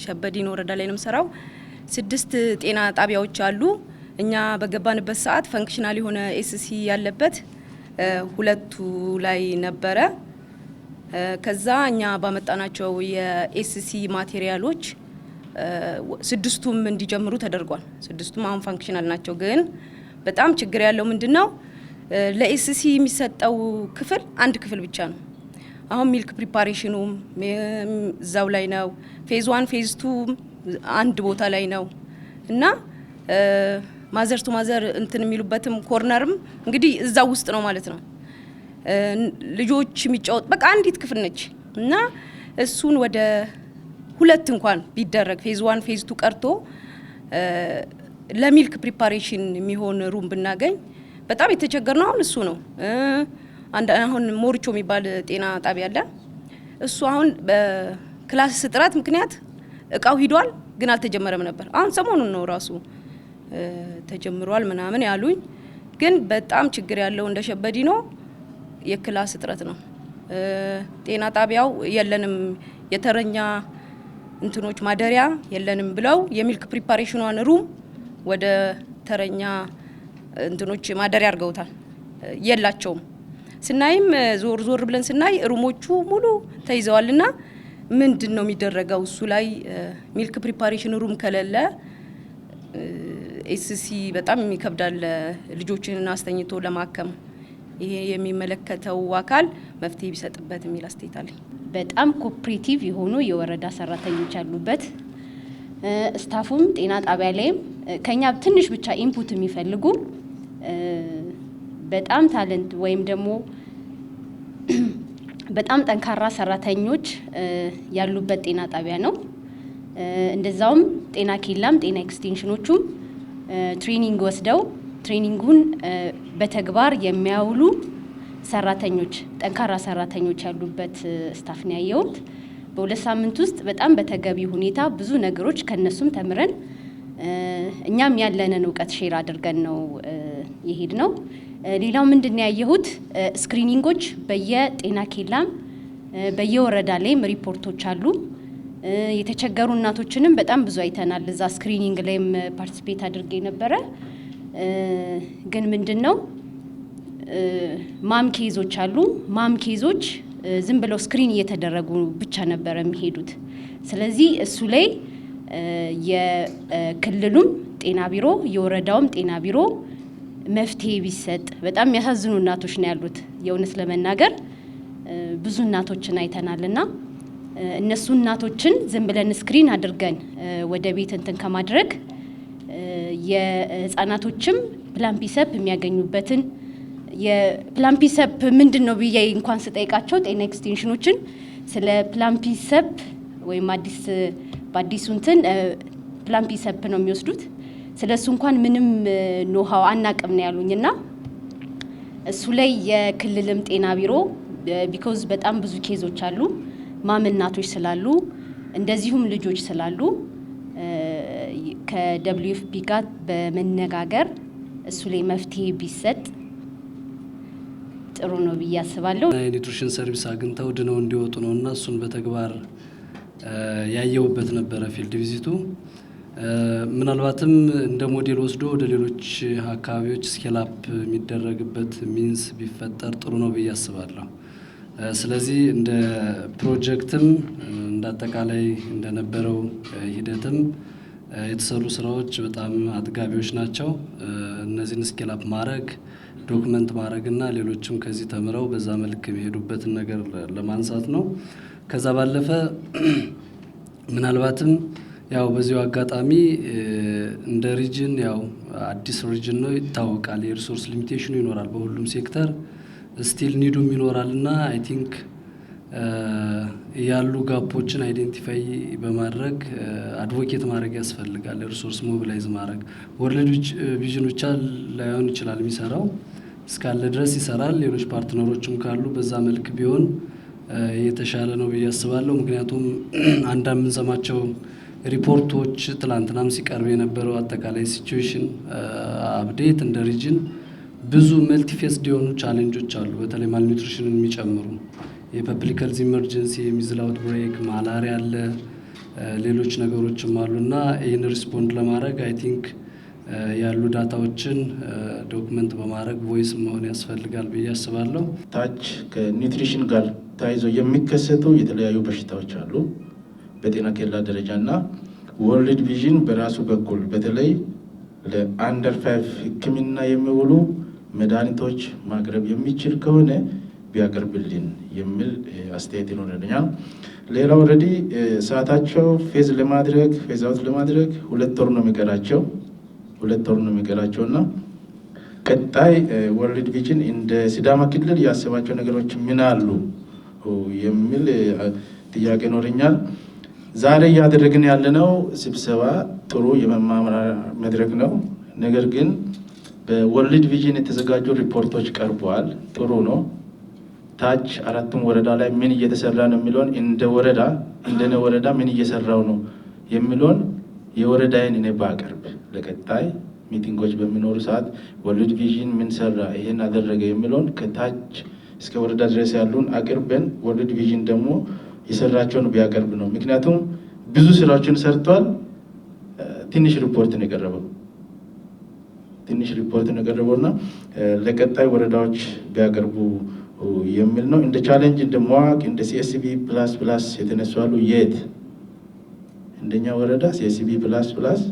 ሸበዲን ወረዳ ላይ ነው የምሰራው። 6 ጤና ጣቢያዎች አሉ። እኛ በገባንበት ሰዓት ፈንክሽናል የሆነ ኤስሲ ያለበት 2ቱ ላይ ነበረ። ከዛ እኛ ባመጣናቸው የኤስሲ ማቴሪያሎች 6ቱም እንዲጀምሩ ተደርጓል። 6ቱም አሁን ፈንክሽናል ናቸው። ግን በጣም ችግር ያለው ምንድነው ለኤስሲ የሚሰጠው ክፍል አንድ ክፍል ብቻ ነው። አሁን ሚልክ ፕሪፓሬሽኑ እዛው ላይ ነው። ፌዝ 1 ፌዝ 2 አንድ ቦታ ላይ ነው እና ማዘር ቱ ማዘር እንትን የሚሉበትም ኮርነርም እንግዲህ እዛው ውስጥ ነው ማለት ነው። ልጆች የሚጫወት በቃ አንዲት ክፍል ነች እና እሱን ወደ 2 እንኳን ቢደረግ ፌዝ 1 ፌዝ 2 ቀርቶ ለሚልክ ፕሪፓሬሽን የሚሆን ሩም ብናገኝ በጣም የተቸገርነው አሁን እሱ ነው። አሁን ሞርቾ የሚባል ጤና ጣቢያ አለ። እሱ አሁን በክላስ እጥረት ምክንያት እቃው ሂዷል፣ ግን አልተጀመረም ነበር። አሁን ሰሞኑን ነው ራሱ ተጀምሯል ምናምን ያሉኝ። ግን በጣም ችግር ያለው እንደ ሸበዲ ነው የክላስ እጥረት ነው። ጤና ጣቢያው የለንም የተረኛ እንትኖች ማደሪያ የለንም ብለው የሚልክ ፕሪፓሬሽኗን ሩም ወደ ተረኛ እንትኖች ማደሪያ አድርገውታል። የላቸውም። ስናይም ዞር ዞር ብለን ስናይ ሩሞቹ ሙሉ ተይዘዋልና ምንድን ነው የሚደረገው? እሱ ላይ ሚልክ ፕሪፓሬሽን ሩም ከሌለ ኤስሲ በጣም ይከብዳል ልጆችን አስተኝቶ ለማከም። ይሄ የሚመለከተው አካል መፍትሄ ቢሰጥበት የሚል አስተያየት አለኝ። በጣም ኮኦፕሬቲቭ የሆኑ የወረዳ ሰራተኞች ያሉበት ስታፉም ጤና ጣቢያ ላይም ከኛ ትንሽ ብቻ ኢንፑት የሚፈልጉ በጣም ታለንት ወይም ደግሞ በጣም ጠንካራ ሰራተኞች ያሉበት ጤና ጣቢያ ነው። እንደዛውም ጤና ኬላም ጤና ኤክስቴንሽኖቹም ትሬኒንግ ወስደው ትሬኒንጉን በተግባር የሚያውሉ ሰራተኞች ጠንካራ ሰራተኞች ያሉበት ስታፍ ነው ያየሁት። በሁለት ሳምንት ውስጥ በጣም በተገቢ ሁኔታ ብዙ ነገሮች ከነሱም ተምረን እኛም ያለንን እውቀት ሼር አድርገን ነው የሄድ ነው። ሌላው ምንድን ያየሁት ስክሪኒንጎች በየጤና ኬላም በየወረዳ ላይም ሪፖርቶች አሉ። የተቸገሩ እናቶችንም በጣም ብዙ አይተናል። እዛ ስክሪኒንግ ላይም ፓርቲሲፔት አድርጌ ነበረ። ግን ምንድነው ማም ኬዞች አሉ። ማም ኬዞች ዝም ብለው ስክሪን እየተደረጉ ብቻ ነበረ የሚሄዱት። ስለዚህ እሱ ላይ የክልሉም ጤና ቢሮ የወረዳውም ጤና ቢሮ መፍትሄ ቢሰጥ። በጣም የሚያሳዝኑ እናቶች ነው ያሉት። የእውነት ለመናገር ብዙ እናቶችን አይተናልና እነሱ እናቶችን ዝም ብለን ስክሪን አድርገን ወደ ቤት እንትን ከማድረግ የህፃናቶችም ፕላምፒሰፕ የሚያገኙበትን የፕላምፒሰፕ ምንድነው ብዬ እንኳን ስጠይቃቸው ጤና ኤክስቴንሽኖችን ስለ ፕላምፒሰፕ ወይም በአዲሱ እንትን ፕላምፒሰፕ ነው የሚወስዱት። ስለሱ እንኳን ምንም ኖሃው አናቅም ነው ያሉኝና እሱ ላይ የክልልም ጤና ቢሮ ቢኮዝ በጣም ብዙ ኬዞች አሉ ማም እናቶች ስላሉ እንደዚሁም ልጆች ስላሉ ከWFP ጋር በመነጋገር እሱ ላይ መፍትሄ ቢሰጥ ጥሩ ነው ብዬ አስባለሁ። የኒውትሪሽን ሰርቪስ አግኝተው ድነው እንዲወጡ ነውና እሱን በተግባር ያየውበት ነበረ ፊልድ ቪዚቱ። ምናልባትም እንደ ሞዴል ወስዶ ወደ ሌሎች አካባቢዎች ስኬል አፕ የሚደረግበት ሚንስ ቢፈጠር ጥሩ ነው ብዬ አስባለሁ። ስለዚህ እንደ ፕሮጀክትም እንደ አጠቃላይ እንደነበረው ሂደትም የተሰሩ ስራዎች በጣም አጥጋቢዎች ናቸው። እነዚህን ስኬል አፕ ማድረግ ዶክመንት ማድረግና ሌሎችም ከዚህ ተምረው በዛ መልክ የሚሄዱበትን ነገር ለማንሳት ነው። ከዛ ባለፈ ምናልባትም ያው በዚሁ አጋጣሚ እንደ ሪጅን ያው አዲስ ሪጅን ነው ይታወቃል። የሪሶርስ ሊሚቴሽኑ ይኖራል በሁሉም ሴክተር ስቲል ኒዱም ይኖራልና አይ ቲንክ ያሉ ጋፖችን አይዴንቲፋይ በማድረግ አድቮኬት ማድረግ ያስፈልጋል። ሪሶርስ ሞቢላይዝ ማድረግ ወርልድ ቪዥን ብቻ ላይሆን ይችላል የሚሰራው እስካለ ድረስ ይሰራል። ሌሎች ፓርትነሮችም ካሉ በዛ መልክ ቢሆን የተሻለ ነው ብዬ አስባለሁ። ምክንያቱም አንዳንድ የምንሰማቸው ሪፖርቶች ትላንትናም ሲቀርብ የነበረው አጠቃላይ ሲቹዌሽን አፕዴት እንደ ሪጅን ብዙ መልቲፌስድ የሆኑ ቻሌንጆች አሉ። በተለይ ማልኒውትሪሽንን የሚጨምሩ የፐብሊክ ሄልዝ ኢመርጀንሲ፣ የሚዝል አውትብሬክ፣ ማላሪያ አለ፣ ሌሎች ነገሮችም አሉና ይህን ሪስፖንድ ለማድረግ አይ ቲንክ ያሉ ዳታዎችን ዶክመንት በማድረግ ቮይስ መሆን ያስፈልጋል ብዬ አስባለሁ። ታች ከኒውትሪሽን ጋር ተያይዞ የሚከሰቱ የተለያዩ በሽታዎች አሉ በጤና ኬላ ደረጃና ወርልድ ቪዥን በራሱ በኩል በተለይ ለአንደር 5 ሕክምና የሚውሉ መድኃኒቶች ማቅረብ የሚችል ከሆነ ቢያቀርብልን የሚል አስተያየት ይኖረኛል። ሌላው ኦልሬዲ ሰዓታቸው ፌዝ አውት ለማድረግ 2 ወር ነው የሚቀራቸውና ቀጣይ ወርልድ ቪዥን እንደ ሲዳማ ክልል ያሰባቸው ነገሮች ምን አሉ የሚል ጥያቄ ይኖረኛል። ዛሬ እያደረግን ያለነው ስብሰባ ጥሩ የመማማር መድረክ ነው። ነገር ግን በወርልድ ቪዥን የተዘጋጁ ሪፖርቶች ቀርበዋል። ጥሩ ነው። ታች 4ቱም ወረዳ ላይ ምን እየተሰራ ነው የሚለውን እንደነ ወረዳ ምን እየሰራው ነው የሚለውን የወረዳዬን እኔ ባቀርብ ለቀጣይ ሚቲንጎች በሚኖሩ ሰዓት ወርልድ ቪዥን ምን ሰራ ይሄን አደረገ የሚለውን ከታች እስከ ወረዳ ድረስ ያሉን አቅርበን ወርልድ ቪዥን ደግሞ የሰራቸውን ቢያቀርብ ነው። ምክንያቱም ብዙ ስራዎችን ሰርቷል፣ ትንሽ ሪፖርት ነው የቀረበው። ትንሽ ሪፖርት ነው የቀረበውና ለቀጣይ ወረዳዎች ቢያቀርቡ የሚል ነው። እንደ ቻሌንጅ እንደ መዋቅ እንደ ሲኤስቢ ፕላስ ፕላስ የተነሱ አሉ። የት እንደኛ ወረዳ ሲኤስቢ ፕላስ ፕላስ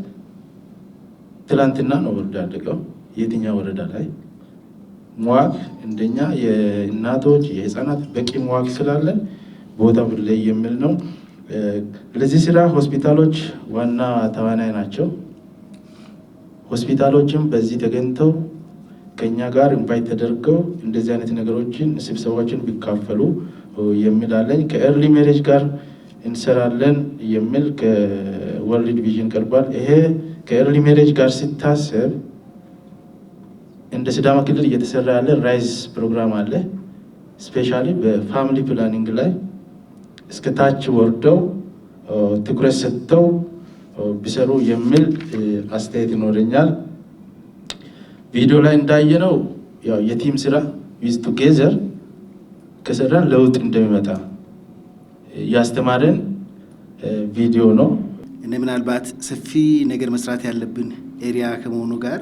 ትላንትና ነው ወረዳ ያለቀው። የትኛው ወረዳ ላይ መዋቅ እንደኛ የእናቶች የህፃናት በቂ መዋቅ ስላለን ቦታ ብለይ የሚል ነው። ለዚህ ስራ ሆስፒታሎች ዋና ተዋናይ ናቸው። ሆስፒታሎችም በዚህ ተገኝተው ከኛ ጋር ኢንቫይት ተደርገው እንደዚህ አይነት ነገሮችን ስብሰባዎችን ቢካፈሉ የሚላለኝ። ከኤርሊ ሜሬጅ ጋር እንሰራለን የሚል ከወርልድ ቪዥን ቀርቧል። ይሄ ከኤርሊ ሜሬጅ ጋር ሲታሰብ እንደ ሲዳማ ክልል እየተሰራ ያለ ራይዝ ፕሮግራም አለ። ስፔሻሊ በፋሚሊ ፕላኒንግ ላይ እስከ ታች ወርደው ትኩረት ሰጥተው ቢሰሩ የሚል አስተያየት ይኖረኛል። ቪዲዮ ላይ እንዳየነው ያው የቲም ስራ ዊዝ ቱጌዘር ከሰራን ለውጥ እንደሚመጣ ያስተማረን ቪዲዮ ነው። እኔ ምናልባት ሰፊ ነገር መስራት ያለብን ኤሪያ ከመሆኑ ጋር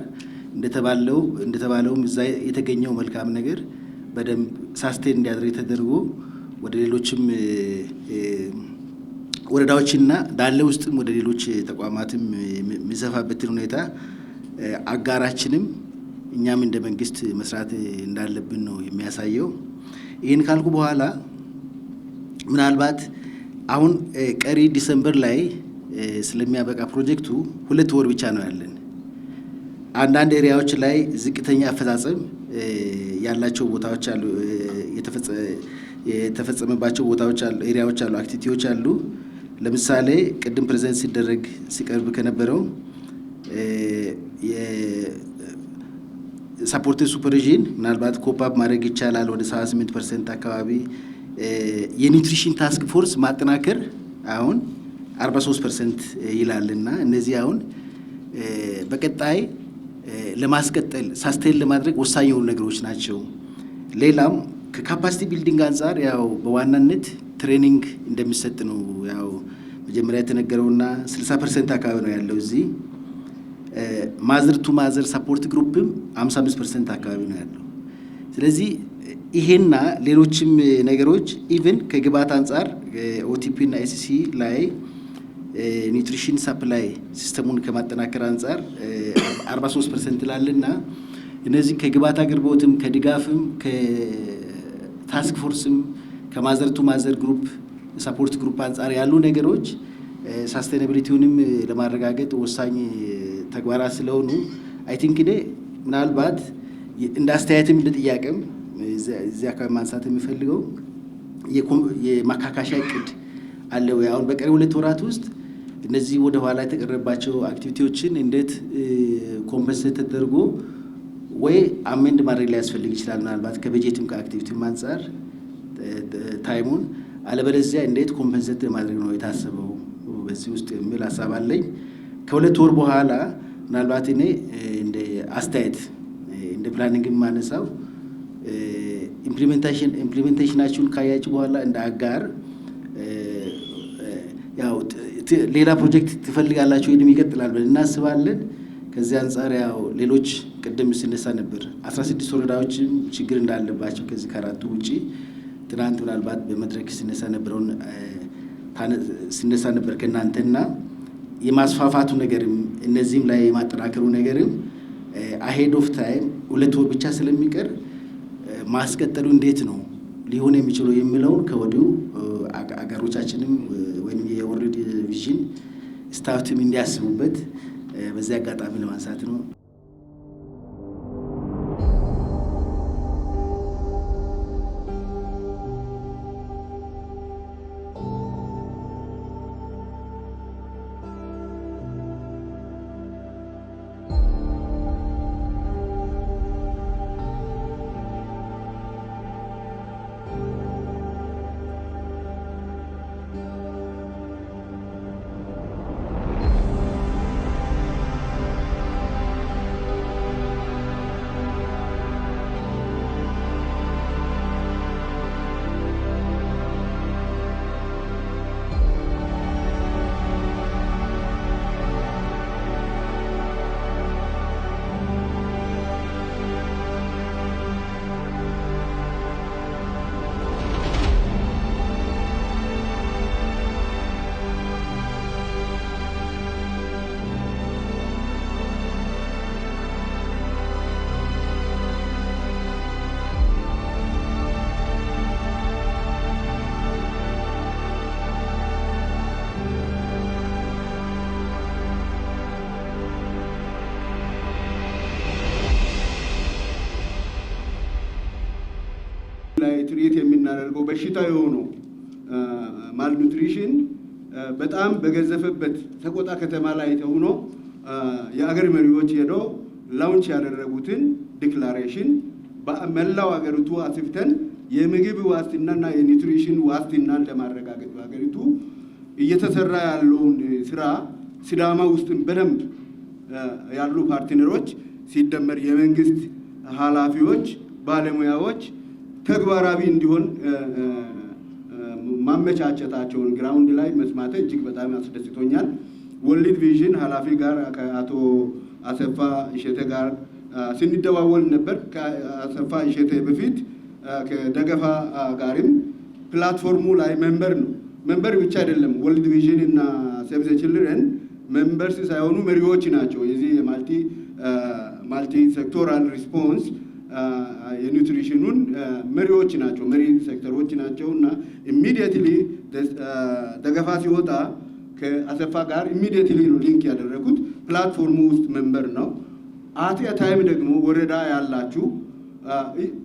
እንደተባለውም እዛ የተገኘው መልካም ነገር በደንብ ሳስቴን እንዲያደርግ ተደርጎ ወደ ሌሎችም ወረዳዎችና ዳለ ውስጥም ወደ ሌሎች ተቋማትም የሚሰፋበትን ሁኔታ አጋራችንም እኛም እንደ መንግስት መስራት እንዳለብን ነው የሚያሳየው። ይህን ካልኩ በኋላ ምናልባት አሁን ቀሪ ዲሰምበር ላይ ስለሚያበቃ ፕሮጀክቱ 2 ወር ብቻ ነው ያለን። አንዳንድ ኤሪያዎች ላይ ዝቅተኛ አፈጻጸም ያላቸው ቦታዎች አሉ፣ የተፈጸመባቸው ቦታዎች አሉ፣ ኤሪያዎች አሉ፣ አክቲቪቲዎች አሉ። ለምሳሌ ቅድም ፕሬዘንት ሲደረግ ሲቀርብ ከነበረው የሳፖርት ሱፐርቪዥን ምናልባት ኮፓፕ ማድረግ ይቻላል። ወደ 78% አካባቢ የኒውትሪሽን ታስክ ፎርስ ማጠናከር አሁን 43% ይላልና እነዚህ አሁን በቀጣይ ለማስቀጠል ሳስቴን ለማድረግ ወሳኝ የሆኑ ነገሮች ናቸው። ሌላም ከካፓሲቲ ቢልዲንግ አንጻር ያው በዋናነት ትሬኒንግ እንደሚሰጥ ነው ያው መጀመሪያ የተነገረውና 60% አካባቢ ነው ያለው። እዚህ ማዘር ቱ ማዘር ሰፖርት ግሩፕም 55% አካባቢ ነው ያለው። ስለዚህ ይሄና ሌሎችም ነገሮች ኢቭን ከግብዓት አንጻር ኦቲፒ እና ኤስሲ ላይ ኒውትሪሽን ሰፕላይ ሲስተሙን ከማጠናከር አንጻር 43% ላልና እነዚህ ከግብዓት አቅርቦትም ከድጋፍም ከታስክ ፎርስም ከማዘር ቱ ማዘር ግሩፕ ሰፖርት ግሩፕ አንጻር ያሉ ነገሮች ሳስቴናቢሊቲውንም ለማረጋገጥ ወሳኝ ተግባራት ስለሆኑ አይ ቲንክ ምናልባት እንደ አስተያየትም እንደ ጥያቄም እዚህ አካባቢ ማንሳት የሚፈልገው የማካካሻ እቅድ አለው። አሁን በቀሪ 2 ወራት ውስጥ እነዚህ ወደ ኋላ የተቀረባቸው አክቲቪቲዎችን እንዴት ኮምፐንሴት ተደርጎ ወይ አሜንድ ማድረግ ላይ ያስፈልግ ይችላል፣ ምናልባት ከበጀትም ከአክቲቪቲም አንጻር ታይሙን፣ አለበለዚያ እንዴት ኮምፐንሴት ማድረግ ነው የታሰበው በዚህ ውስጥ የሚል ሀሳብ አለኝ። ከ2 ወር በኋላ ምናልባት እኔ እንደ አስተያየት እንደ ፕላኒንግ ማነሳው ኢምፕሊሜንቴሽናችሁን ካያችሁ በኋላ እንደ አጋር ያው ሌላ ፕሮጀክት ትፈልጋላችሁ ወይም ይቀጥላል ብለን እናስባለን። ከዚህ አንጻር ያው ሌሎች ቅድም ሲነሳ ነበር 16 ወረዳዎችም ችግር እንዳለባቸው ከዚህ ከአራቱ ውጪ ትናንት ምናልባት በመድረክ ሲነሳ ነበር ከእናንተና የማስፋፋቱ ነገርም እነዚህም ላይ የማጠናከሩ ነገርም አሄድ ኦፍ ታይም 2 ወር ብቻ ስለሚቀር ማስቀጠሉ እንዴት ነው ሊሆን የሚችለው የሚለውን ከወዲሁ አጋሮቻችንም ወይም የወርልድ ቪዥን ስታፍም እንዲያስቡበት በዚህ አጋጣሚ ለማንሳት ነው። ትሪት የምናደርገው በሽታ የሆነው ማልኑትሪሽን በጣም በገዘፈበት ሰቆጣ ከተማ ላይ ተሆኖ የአገር መሪዎች ሄደው ላውንች ያደረጉትን ዲክላሬሽን በመላው አገሪቱ አስፍተን የምግብ ዋስትናና የኒውትሪሽን ዋስትናን ለማረጋገጥ በአገሪቱ እየተሰራ ያለውን ስራ ሲዳማ ውስጥም በደንብ ያሉ ፓርትነሮች ሲደመር የመንግስት ኃላፊዎች፣ ባለሙያዎች ተግባራዊ እንዲሆን ማመቻቸታቸውን ግራውንድ ላይ መስማት እጅግ በጣም አስደስቶኛል። ወርልድ ቪዥን ኃላፊ ጋር ከአቶ አሰፋ እሸቴ ጋር ስንደዋወል ነበር። ከአሰፋ እሸቴ በፊት ከደገፋ ጋርም ፕላትፎርሙ ላይ ሜምበር ነው። ሜምበር ብቻ አይደለም። ወርልድ ቪዥን እና ሴቭ ዘ ችልድረን ሜምበርስ ሳይሆኑ መሪዎች ናቸው። የዚህ ማልቲ ሴክቶራል ሪስፖንስ የኒውትሪሽኑን መሪዎች ናቸው፣ መሪ ሴክተሮች ናቸው እና ኢሚዲየትሊ ደገፋ ሲወጣ ከአሰፋ ጋር ኢሚዲየትሊ ነው ሊንክ ያደረጉት። ፕላትፎርሙ ውስጥ ሜምበር ነው። አት ታይም ደግሞ ወረዳ ያላችሁ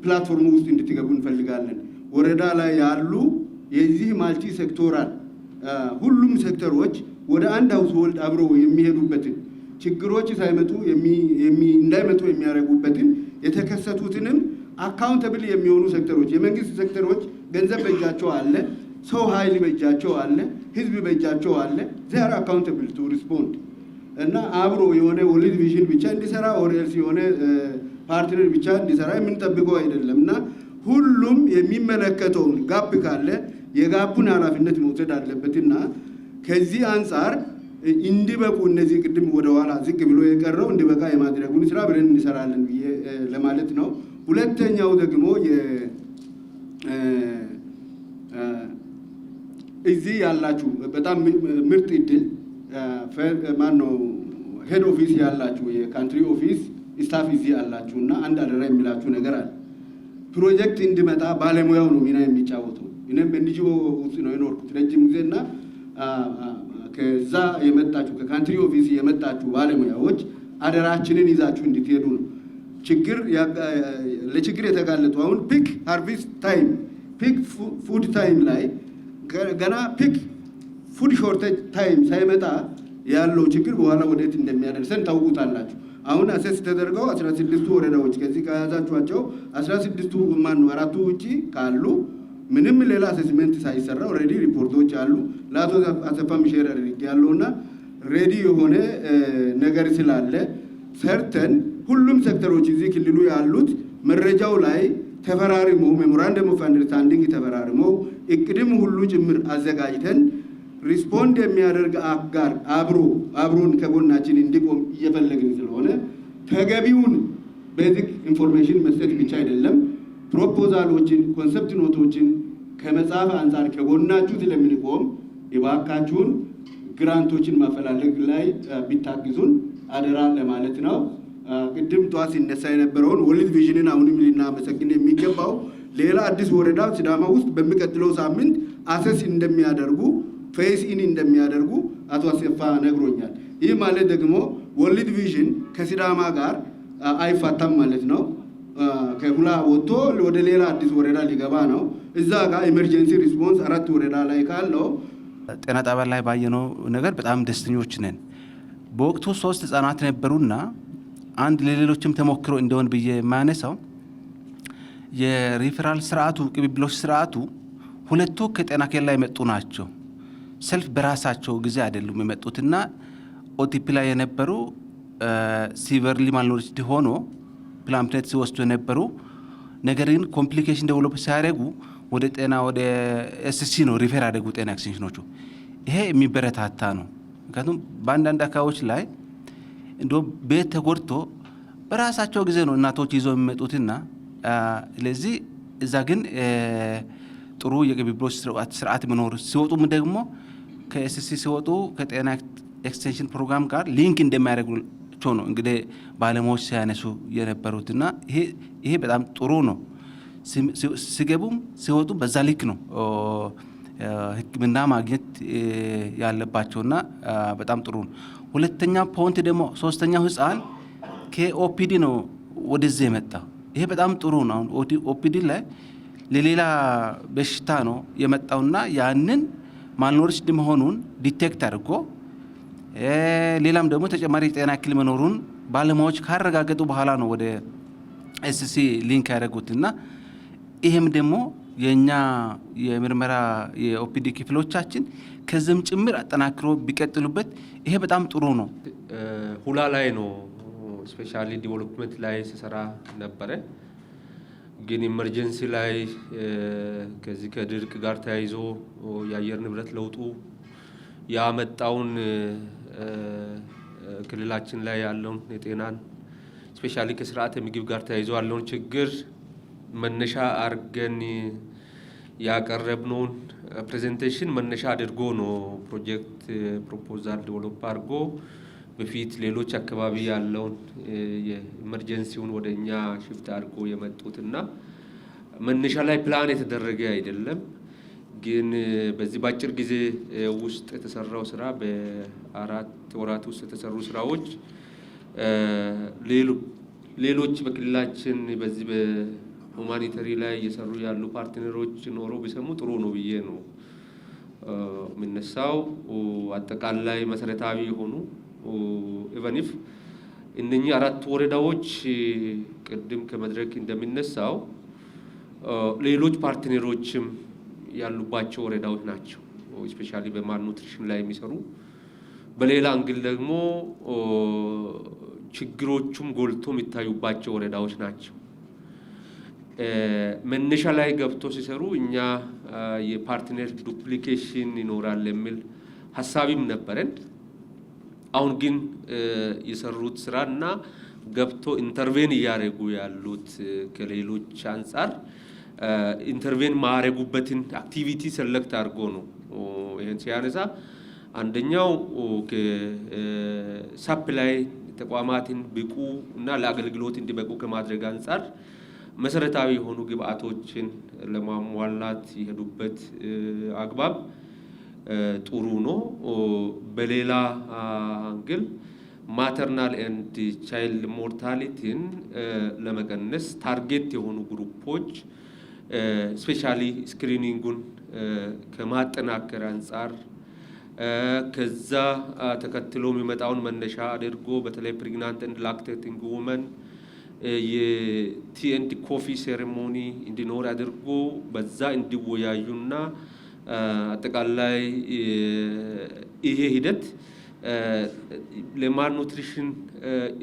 ፕላትፎርሙ ውስጥ እንድትገቡ እንፈልጋለን። ወረዳ ላይ ያሉ የዚህ ማልቲ ሴክቶራል ሁሉም ሴክተሮች ወደ አንድ ሃውስሆልድ አብረው የሚሄዱበትን ችግሮች ሳይመጡ እንዳይመጡ የሚያደርጉበትን የተከሰቱትንም አካውንተብል የሚሆኑ ሴክተሮች የመንግስት ሴክተሮች ገንዘብ በእጃቸው አለ፣ ሰው ኃይል በእጃቸው አለ፣ ህዝብ በእጃቸው አለ። ዜር አካውንተብል ቱ ሪስፖንድ እና አብሮ የሆነ ወርልድ ቪዥን ብቻ እንዲሰራ ኦርኤልስ የሆነ ፓርትነር ብቻ እንዲሰራ የምንጠብቀው አይደለም እና ሁሉም የሚመለከተውን ጋፕ ካለ የጋፑን ኃላፊነት መውሰድ አለበትና ከዚህ አንጻር እንዲበቁ እነዚህ ቅድም ወደ ኋላ ዝቅ ብሎ የቀረው እንዲበቃ የማድረጉን ስራ ብለን እንሰራለን ብዬ ለማለት ነው። ሁለተኛው ደግሞ እዚህ ያላችሁ በጣም ምርጥ እድል ማነው ሄድ ኦፊስ ያላችሁ የካንትሪ ኦፊስ ስታፍ እዚህ ያላችሁ እና አንድ አደራ የሚላችሁ ነገር አለ። ፕሮጀክት እንዲመጣ ባለሙያው ነው ሚና የሚጫወተው። እኔም በኤንጂኦ ውስጥ ነው የኖርኩት ረጅም ጊዜና ከዛ የመጣችሁ ከካንትሪ ኦፊስ የመጣችሁ ባለሙያዎች አደራችንን ይዛችሁ እንድትሄዱ ነው። ለችግር የተጋለጡ አሁን ፒክ ሃርቨስት ታይም ፒክ ፉድ ታይም ላይ ገና ፒክ ፉድ ሾርቴጅ ታይም ሳይመጣ ያለው ችግር በኋላ ወዴት እንደሚያደርሰን ታውቁታላችሁ። አሁን አሰስ ተደርገው 16ቱ ወረዳዎች ከዚህ ከያዛችኋቸው 16ቱ ማነው አራቱ ውጪ ካሉ ምንም ሌላ አሰስመንት ሳይሰራ ኦልሬዲ ሪፖርቶች አሉ። ለአቶ አሰፋም ሼር አድርጌያለሁና ሬዲ የሆነ ነገር ስላለ ሰርተን ሁሉም ሴክተሮች እዚህ ክልሉ ያሉት መረጃው ላይ ተፈራርመው ሜሞራንደም ኦፍ አንደርስታንዲንግ ተፈራርመው እቅድም ሁሉ ጭምር አዘጋጅተን ሪስፖንድ የሚያደርግ አጋር አብሮን ከጎናችን እንዲቆም እየፈለግን ስለሆነ ተገቢውን ቤዚክ ኢንፎርሜሽን መስጠት ብቻ አይደለም፣ ፕሮፖዛሎችን ኮንሰፕት ኖቶችን ከመጽሐፍ አንጻር ከጎናችሁ ስለምንቆም እባካችሁን ግራንቶችን ማፈላለግ ላይ ቢታግዙን አደራ ለማለት ነው። ቅድም ጠዋት ሲነሳ የነበረውን ወርልድ ቪዥንን አሁንም ልናመሰግን የሚገባው ሌላ አዲስ ወረዳ ሲዳማ ውስጥ በሚቀጥለው ሳምንት አሰስ እንደሚያደርጉ ፌስ ኢን እንደሚያደርጉ አቶ አሰፋ ነግሮኛል። ይህ ማለት ደግሞ ወርልድ ቪዥን ከሲዳማ ጋር አይፋታም ማለት ነው። ከሁላ ወጥቶ ወደ ሌላ አዲስ ወረዳ ሊገባ ነው። እዛ ጋር ኢመርጀንሲ ሪስፖንስ 4 ወረዳ ላይ ካለው ጤና ጣቢያ ላይ ባየነው ነገር በጣም ደስተኞች ነን። በወቅቱ 3 ህጻናት ነበሩና አንድ ለሌሎችም ተሞክሮ እንደሆን ብዬ የማነሳው የሪፈራል ስርዓቱ ቅብብሎች ስርዓቱ ሁለቱ ከጤና ኬላ የመጡ ናቸው። ሰልፍ በራሳቸው ጊዜ አይደሉም የመጡትና ኦቲፒ ላይ የነበሩ ሲቨርሊ ማልኖሪትድ ሆኖ ፕላምፕኔት ሲወስዱ የነበሩ ነገር ግን ኮምፕሊኬሽን ዴቨሎፕ ሲያደርጉ ወደ ጤና ወደ ኤስሲ ነው ሪፌር ያደርጉ ጤና ኤክስቴንሽኖቹ። ይሄ የሚበረታታ ነው። ምክንያቱም በአንዳንድ አካባቢዎች ላይ እንደ ቤት ተጎድቶ በራሳቸው ጊዜ ነው እናቶች ይዘው የሚመጡትና ስለዚህ እዛ ግን ጥሩ የቅብብሎች ስርዓት መኖር ሲወጡም ደግሞ ከኤስሲ ሲወጡ ከጤና ኤክስቴንሽን ፕሮግራም ጋር ሊንክ እንደሚያደርጉቸው ነው እንግዲህ ባለሙያዎች ሲያነሱ የነበሩትና ይሄ በጣም ጥሩ ነው። ሲገቡም ሲወጡ በዛ ልክ ነው ሕክምና ማግኘት ያለባቸውና በጣም ጥሩ ነው። ሁለተኛ ፖይንት ደግሞ ሶስተኛው ህፃን ከኦፒዲ ነው ወደዚህ የመጣው። ይሄ በጣም ጥሩ ነው። አሁን ኦፒዲ ላይ ለሌላ በሽታ ነው የመጣውና ያንን ማልኖሪሽድ መሆኑን ዲቴክት አድርጎ ሌላም ደግሞ ተጨማሪ ጤና እክል መኖሩን ባለሙያዎች ካረጋገጡ በኋላ ነው ወደ ኤስሲ ሊንክ ያደረጉትና ይሄም ደግሞ የኛ የምርመራ የኦፒዲ ክፍሎቻችን ከዚህም ጭምር አጠናክሮ ቢቀጥሉበት ይሄ በጣም ጥሩ ነው። ሁላ ላይ ነው ስፔሻሊ ዲቨሎፕመንት ላይ ሲሰራ ነበረ። ግን ኢመርጀንሲ ላይ ከዚህ ከድርቅ ጋር ተያይዞ የአየር ንብረት ለውጡ ያመጣውን ክልላችን ላይ ያለውን የጤናን ስፔሻሊ ከስርዓተ ምግብ ጋር ተያይዞ ያለውን ችግር መነሻ አድርገን ያቀረብነውን ፕሬዘንቴሽን መነሻ አድርጎ ነው ፕሮጀክት ፕሮፖዛል ዴቨሎፕ አድርጎ በፊት ሌሎች አካባቢ ያለውን የኢመርጀንሲውን ወደ እኛ ሽፍት አድርጎ የመጡትና መነሻ ላይ ፕላን የተደረገ አይደለም። ግን በዚህ ባጭር ጊዜ ውስጥ የተሰራው ስራ በ4 ወራት ውስጥ የተሰሩ ስራዎች ሌሎች በክልላችን በዚህ በሁማኒታሪ ላይ እየሰሩ ያሉ ፓርትነሮች ኖሮ ቢሰሙ ጥሩ ነው ብዬ ነው የምነሳው። አጠቃላይ መሰረታዊ የሆኑ ኢቨን ኢፍ እነኚህ 4 ወረዳዎች ቅድም ከመድረክ እንደሚነሳው ሌሎች ፓርትነሮችም ያሉባቸው ወረዳዎች ናቸው። ስፔሻሊ በማልኑትሪሽን ላይ የሚሰሩ በሌላ አንግል ደግሞ ችግሮቹም ጎልቶ የሚታዩባቸው ወረዳዎች ናቸው። መነሻ ላይ ገብቶ ሲሰሩ እኛ የፓርትነር ዱፕሊኬሽን ይኖራል የሚል ሀሳብም ነበረን። አሁን ግን የሰሩት ስራና ገብቶ ኢንተርቬን እያደረጉ ያሉት ከሌሎች አንጻር ኢንተርቬን ማረጉበትን አክቲቪቲ ሰለክት አድርጎ ነው ይሄን ሲያነሳ። አንደኛው ከሳፕላይ ተቋማትን ብቁ እና ለአገልግሎት እንዲበቁ ከማድረግ አንጻር መሰረታዊ የሆኑ ግብአቶችን ለማሟላት የሄዱበት አግባብ ጥሩ ነው። በሌላ አንግል ማተርናል ኤንድ ቻይልድ ሞርታሊቲን ለመቀነስ ታርጌት የሆኑ ግሩፖች ስፔሻሊ ስክሪኒንጉን ከማጠናከር አንጻር ከዛ ተከትሎ የሚመጣውን መነሻ አድርጎ በተለይ ፕሬግናንት ኤንድ ላክቴቲንግ ውመን የቲ ኤንድ ኮፊ ሴሬሞኒ እንዲኖር አድርጎ በዛ እንዲወያዩና አጠቃላይ ይሄ ሂደት ለማልኑትሪሽን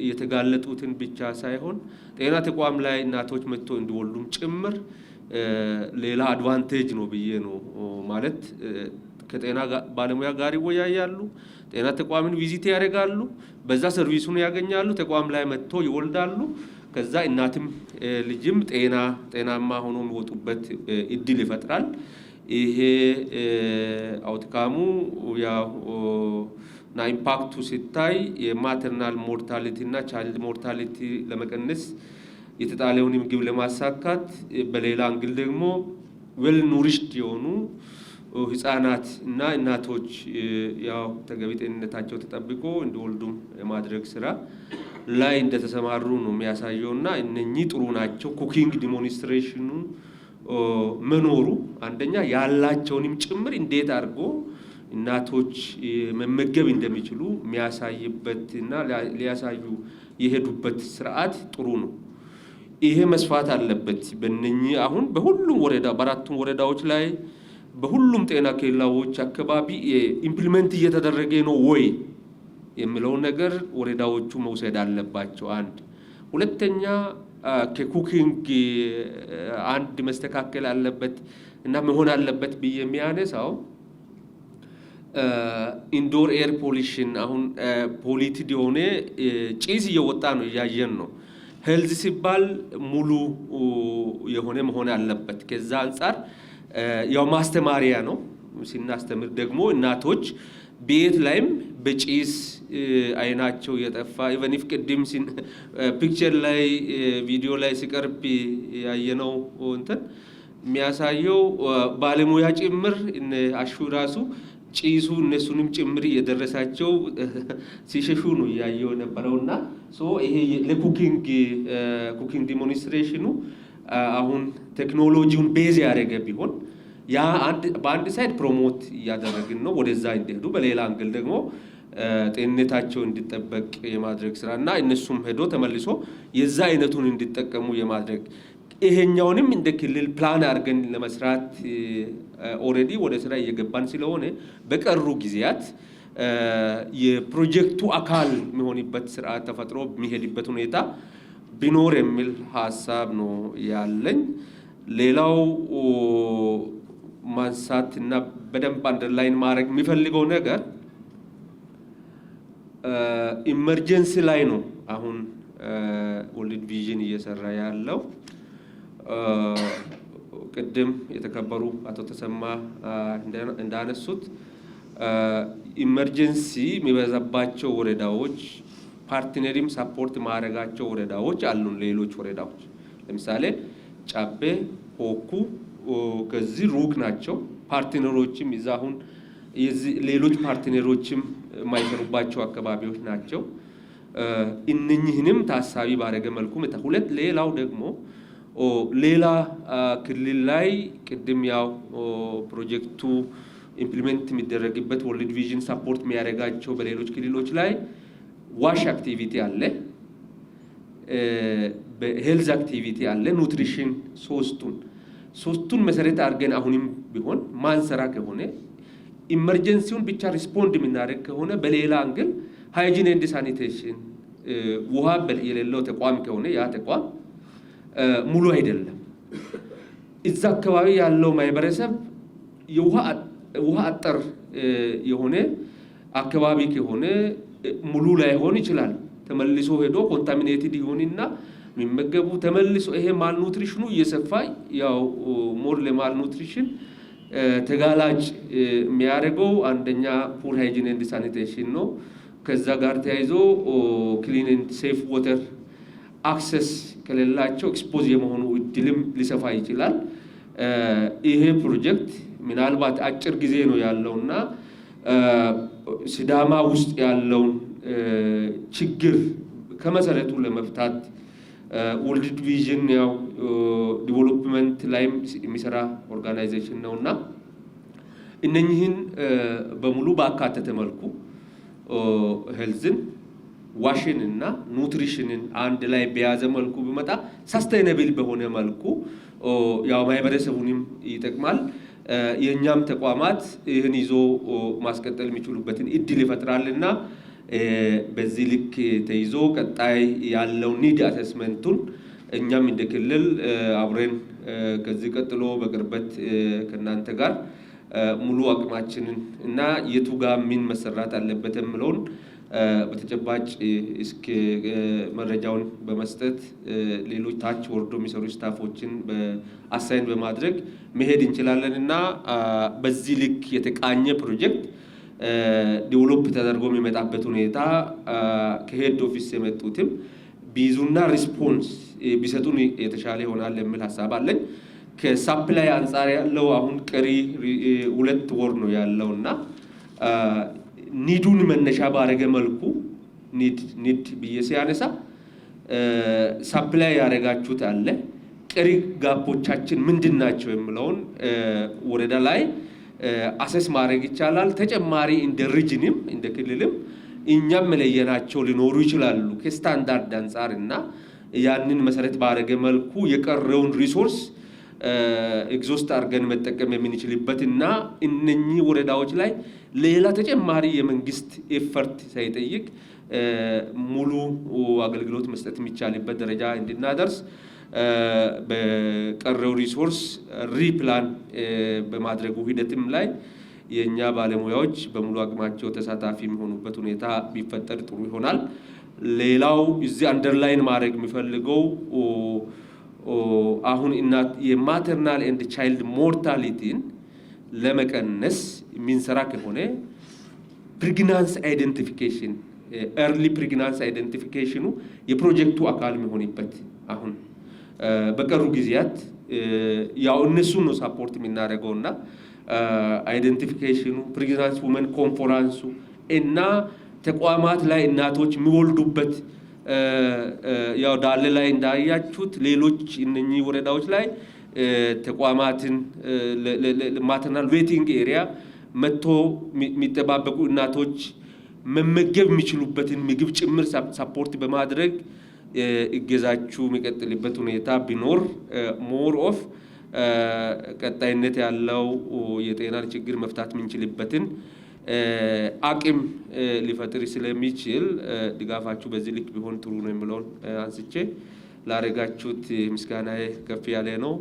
የተጋለጡትን ብቻ ሳይሆን ጤና ተቋም ላይ እናቶች መጥቶ እንዲወልዱም ጭምር ሌላ አድቫንቴጅ ነው ብዬ ነው ማለት። ከጤና ባለሙያ ጋር ይወያያሉ፣ ጤና ተቋምን ቪዚት ያደርጋሉ፣ በዛ ሰርቪሱን ያገኛሉ፣ ተቋም ላይ መጥቶ ይወልዳሉ። ከዛ እናትም ልጅም ጤናማ ሆኖ የሚወጡበት እድል ይፈጥራል። ይሄ አውትካሙ ያው ና ኢምፓክቱ ሲታይ የማተርናል ሞርታሊቲ እና ቻይልድ ሞርታሊቲ ለመቀነስ የተጣለውን ምግብ ለማሳካት፣ በሌላ አንግል ደግሞ ዌል ኑሪሽድ የሆኑ ህፃናት እና እናቶች ያው ተገቢ ጤንነታቸው ተጠብቆ እንዲወልዱም የማድረግ ስራ ላይ እንደተሰማሩ ነው የሚያሳየውና እነኚህ ጥሩ ናቸው። ኩኪንግ ዲሞንስትሬሽኑ መኖሩ አንደኛ ያላቸውንም ጭምር እንዴት አድርጎ እናቶች መመገብ እንደሚችሉ የሚያሳይበትና ሊያሳዩ የሄዱበት ስርዓት ጥሩ ነው። ይሄ መስፋት አለበት። በእነኚህ አሁን በሁሉም ወረዳ በ4ቱም ወረዳዎች ላይ በሁሉም ጤና ኬላዎች አካባቢ ኢምፕሊመንት እየተደረገ ነው ወይ የሚለው ነገር ወረዳዎቹ መውሰድ አለባቸው። አንድ ሁለተኛ ከኩኪንግ አንድ መስተካከል አለበት እና መሆን አለበት ብዬ የሚያነሳው ኢንዶር ኤር ፖሊሽን አሁን ፖሊቲድ የሆነ ጭስ እየወጣ ነው እያየን ነው። ሄልዝ ሲባል ሙሉ የሆነ መሆን አለበት። ከዛ አንጻር ያው ማስተማሪያ ነው። ሲናስተምር ደግሞ እናቶች ቤት ላይም በጭስ አይናቸው የጠፋ ኢቨን ኢፍ ቅድም ፒክቸር ላይ ቪዲዮ ላይ ሲቀርብ ያየነው እንትን የሚያሳየው ባለሙያ ጭምር አሹ ራሱ ጭሱ እነሱንም ጭምር የደረሳቸው ሲሸሹ ነው ያየው ነበረውና ሶ ይሄ ለኩኪንግ ዲሞንስትሬሽኑ አሁን ቴክኖሎጂውን ቤዝ ያደረገ ቢሆን ያ በአንድ ሳይድ ፕሮሞት እያደረግን ነው ወደዛ እንዲሄዱ፣ በሌላ አንግል ደግሞ ጤንነታቸው እንዲጠበቅ የማድረግ ስራ እና እነሱም ሄዶ ተመልሶ የዛ አይነቱን እንዲጠቀሙ የማድረግ ይሄኛውንም እንደ ክልል ፕላን አድርገን ለመስራት ኦልሬዲ ወደ ስራ እየገባን ስለሆነ በቀሩ ጊዜያት የፕሮጀክቱ አካል የሚሆንበት ስርዓት ተፈጥሮ የሚሄድበት ሁኔታ ቢኖር የሚል ሀሳብ ነው ያለኝ። ሌላው ማንሳት እና በደንብ አንደርላይን ማድረግ የሚፈልገው ነገር ኢመርጀንሲ ላይ ነው አሁን ወርልድ ቪዥን እየሰራ ያለው። ቅድም የተከበሩ አቶ ተሰማ እንዳነሱት ኢመርጀንሲ የሚበዛባቸው ወረዳዎች ፓርትነሪም ሳፖርት ማድረጋቸው ወረዳዎች አሉን። ሌሎች ወረዳዎች ለምሳሌ ጫቤ፣ ሆኩ ከዚህ ሩቅ ናቸው። ፓርትነሮችም ይዛ አሁን ሌሎች ፓርትነሮችም የማይሰሩባቸው አካባቢዎች ናቸው። እነኝህንም ታሳቢ ባደረገ መልኩ ሁለት ሌላው ደግሞ ሌላ ክልል ላይ ቅድም ያው ፕሮጀክቱ ኢምፕሊሜንት የሚደረግበት ወርልድ ቪዥን ሳፖርት የሚያደርጋቸው በሌሎች ክልሎች ላይ ዋሽ አክቲቪቲ አለ፣ በሄልዝ አክቲቪቲ አለ፣ ኑትሪሽን ሶስቱን መሰረት አድርገን አሁንም ቢሆን ማንሰራ ከሆነ ኢመርጀንሲውን ብቻ ሪስፖንድ የምናደርግ ከሆነ በሌላ አንግል ሃይጂን ኤንድ ሳኒቴሽን ውሃ የሌለው ተቋም ከሆነ ያ ተቋም ሙሉ አይደለም። እዛ አካባቢ ያለው ማህበረሰብ የውሃ አጠር የሆነ አካባቢ ከሆነ ሙሉ ላይሆን ይችላል። ተመልሶ ሄዶ ኮንታሚኔትድ ይሆንና የሚመገቡ ተመልሶ ይሄ ማልኑትሪሽኑ እየሰፋ ያው ሞር ለማልኑትሪሽን ተጋላጭ የሚያደርገው አንደኛ ፑር ሃይጂን ኤንድ ሳኒቴሽን ነው። ከዛ ጋር ተያይዞ ክሊን ኤንድ ሴፍ ዋተር አክሰስ ከሌላቸው ኤክስፖዝ የመሆኑ እድልም ሊሰፋ ይችላል። ይሄ ፕሮጀክት ምናልባት አጭር ጊዜ ነው ያለውና ሲዳማ ውስጥ ያለውን ችግር ከመሰረቱ ለመፍታት ወርልድ ቪዥን ያው ዲቨሎፕመንት ላይም የሚሰራ ኦርጋናይዜሽን ነውና እነኚህን በሙሉ ባካተተ መልኩ ሄልዝን ዋሽን እና ኑትሪሽንን አንድ ላይ በያዘ መልኩ ቢመጣ ሳስቴይነብል በሆነ መልኩ ያው ማህበረሰቡንም ይጠቅማል። የኛም ተቋማት ይህን ይዞ ማስቀጠል የሚችሉበትን እድል ይፈጥራልና በዚህ ልክ ተይዞ ቀጣይ ያለው ኒድ አሰስመንቱን እኛም እንደ ክልል አብረን ከዚህ ቀጥሎ በቅርበት ከእናንተ ጋር ሙሉ አቅማችንን እና የቱ ጋር ምን መሰራት አለበት የሚለውን በተጨባጭ እስከ መረጃውን በመስጠት ሌሎች ታች ወርዶ የሚሰሩ ስታፎችን በአሳይን በማድረግ መሄድ እንችላለን እና በዚህ ልክ የተቃኘ ፕሮጀክት ዲቨሎፕ ተደርጎ የሚመጣበት ሁኔታ ከሄድ ኦፊስ የመጡትም ቢዙና ሪስፖንስ ቢሰጡን የተሻለ ይሆናል የሚል ሀሳብ አለኝ። ከሳፕላይ አንጻር ያለው አሁን ቀሪ 2 ወር ነው ያለውና ኒዱን መነሻ ባረገ መልኩ ኒድ ብዬ ሲያነሳ ሳፕላይ ያደረጋችሁት አለ፣ ቀሪ ጋፖቻችን ምንድን ናቸው የሚለውን ወረዳ ላይ አሰስ ማድረግ ይቻላል። ተጨማሪ እንደ ሪጅንም እንደ ክልልም እኛም መለየናቸው ሊኖሩ ይችላሉ ከስታንዳርድ አንጻር እና ያንን መሰረት ባረገ መልኩ የቀረውን ሪሶርስ ኤግዞስት አድርገን መጠቀም የምንችልበት እና እነኚህ ወረዳዎች ላይ ሌላ ተጨማሪ የመንግስት ኤፈርት ሳይጠይቅ ሙሉ አገልግሎት መስጠት የሚቻልበት ደረጃ እንድናደርስ በቀረው ሪሶርስ ሪፕላን በማድረጉ ሂደትም ላይ የእኛ ባለሙያዎች በሙሉ አቅማቸው ተሳታፊ የሚሆኑበት ሁኔታ ቢፈጠር ጥሩ ይሆናል። ሌላው እዚህ አንደርላይን ማድረግ የሚፈልገው አሁን የማተርናል ኤንድ ቻይልድ ሞርታሊቲን ለመቀነስ የሚንሰራ ከሆነ ፕሬግናንስ አይደንቲፊኬሽን ኤርሊ ፕሬግናንስ አይደንቲፊኬሽኑ የፕሮጀክቱ አካል የሚሆንበት አሁን በቀሩ ጊዜያት ያው እነሱን ነው ሳፖርት የምናደርገውና አይደንቲፊኬሽኑ ፕሬግናንስ ውመን ኮንፈረንሱ እና ተቋማት ላይ እናቶች የሚወልዱበት ያው ዳሌ ላይ እንዳያችሁት ሌሎች እነኚህ ወረዳዎች ላይ ተቋማትን ማተርናል ዌቲንግ ኤሪያ መጥቶ የሚጠባበቁ እናቶች መመገብ የሚችሉበትን ምግብ ጭምር ሳፖርት በማድረግ እገዛችሁ የሚቀጥልበት ሁኔታ ቢኖር ሞር ኦፍ ቀጣይነት ያለው የጤና ችግር መፍታት የምንችልበትን አቅም ሊፈጥር ስለሚችል ድጋፋችሁ በዚህ ልክ ቢሆን ጥሩ ነው የሚለውን አንስቼ ላረጋችሁት ምስጋናዬ ከፍ ያለ ነው።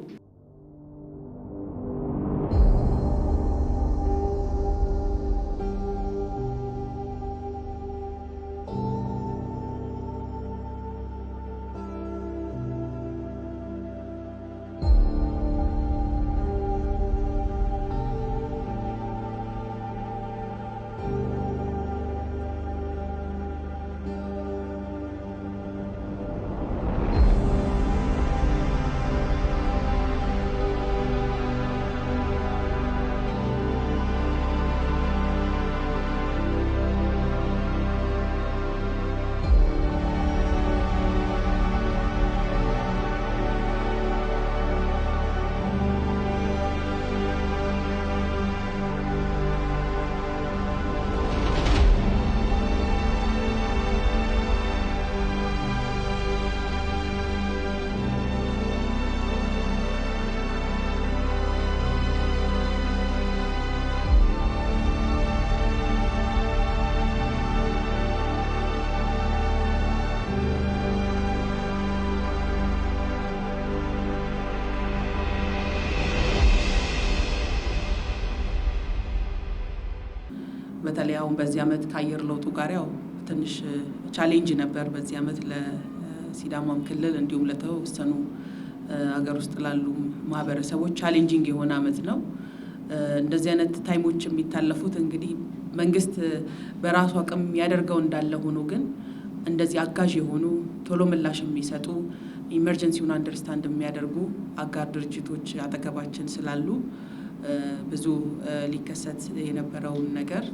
በተለይ አሁን በዚህ አመት ከአየር ለውጡ ጋር ያው ትንሽ ቻሌንጅ ነበር። በዚህ አመት ለሲዳማም ክልል እንዲሁም ለተወሰኑ አገር ውስጥ ላሉ ማህበረሰቦች ቻሌንጂንግ የሆነ አመት ነው። እንደዚህ አይነት ታይሞች የሚታለፉት እንግዲህ መንግስት በራሱ አቅም ያደርገው እንዳለ ሆኖ ግን እንደዚህ አጋዥ የሆኑ ቶሎ ምላሽ የሚሰጡ ኢመርጀንሲውን አንደርስታንድ የሚያደርጉ አጋር ድርጅቶች አጠገባችን ስላሉ ብዙ ሊከሰት የነበረውን ነገር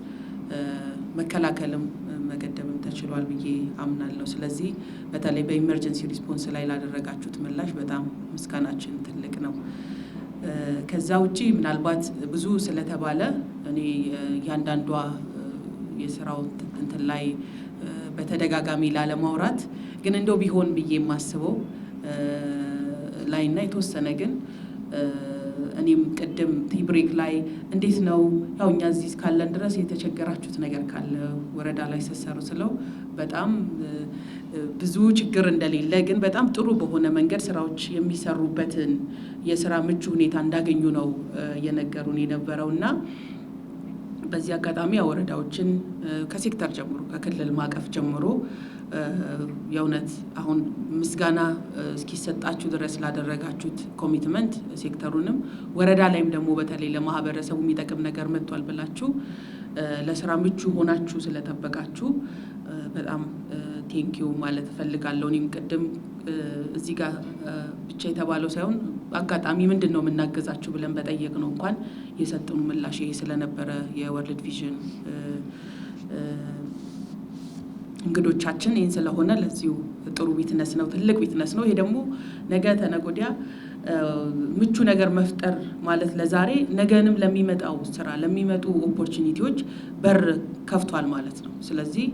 መከላከልም መገደብም ተችሏል ብዬ አምናለሁ። ስለዚህ በተለይ በኢመርጀንሲ ሪስፖንስ ላይ ላደረጋችሁት ምላሽ በጣም ምስጋናችን ትልቅ ነው። ከዛ ውጪ ምናልባት ብዙ ስለተባለ እኔ ያንዳንዷ የስራው እንትን ላይ በተደጋጋሚ ላለማውራት ግን እንደው ቢሆን ብዬ የማስበው ላይና የተወሰነ ግን እኔም ቅድም ቲብሬክ ላይ እንዴት ነው ያው እኛ እዚህ እስካለን ድረስ የተቸገራችሁት ነገር ካለ ወረዳ ላይ ሰሰሩ ስለው በጣም ብዙ ችግር እንደሌለ ግን በጣም ጥሩ በሆነ መንገድ ስራዎች የሚሰሩበትን የስራ ምቹ ሁኔታ እንዳገኙ ነው የነገሩን የነበረውና በዚህ አጋጣሚ ወረዳዎችን ከሴክተር ጀምሮ ከክልል ማቀፍ ጀምሮ የእውነት አሁን ምስጋና እስኪሰጣችሁ ድረስ ላደረጋችሁት ኮሚትመንት ሴክተሩንም ወረዳ ላይም ደግሞ በተለይ ለማህበረሰቡ የሚጠቅም ነገር መጥቷል ብላችሁ ለስራ ምቹ ሆናችሁ ስለተበቃችሁ በጣም ቴንኪው ማለት ፈልጋለሁ። እኔም ቅድም እዚህ ጋር ብቻ የተባለው ሳይሆን አጋጣሚ ምንድነው የምናገዛችሁ ብለን በጠየቅ ነው እንኳን የሰጡን ምላሽ ይሄ ስለነበረ የወርልድ ቪዥን እንግዶቻችን ይህን ስለሆነ ለዚሁ ጥሩ ዊትነስ ነው፣ ትልቅ ዊትነስ ነው። ይሄ ደግሞ ነገ ተነጎዲያ ምቹ ነገር መፍጠር ማለት ለዛሬ ነገንም ለሚመጣው ስራ ለሚመጡ ኦፖርቹኒቲዎች በር ከፍቷል ማለት ነው። ስለዚህ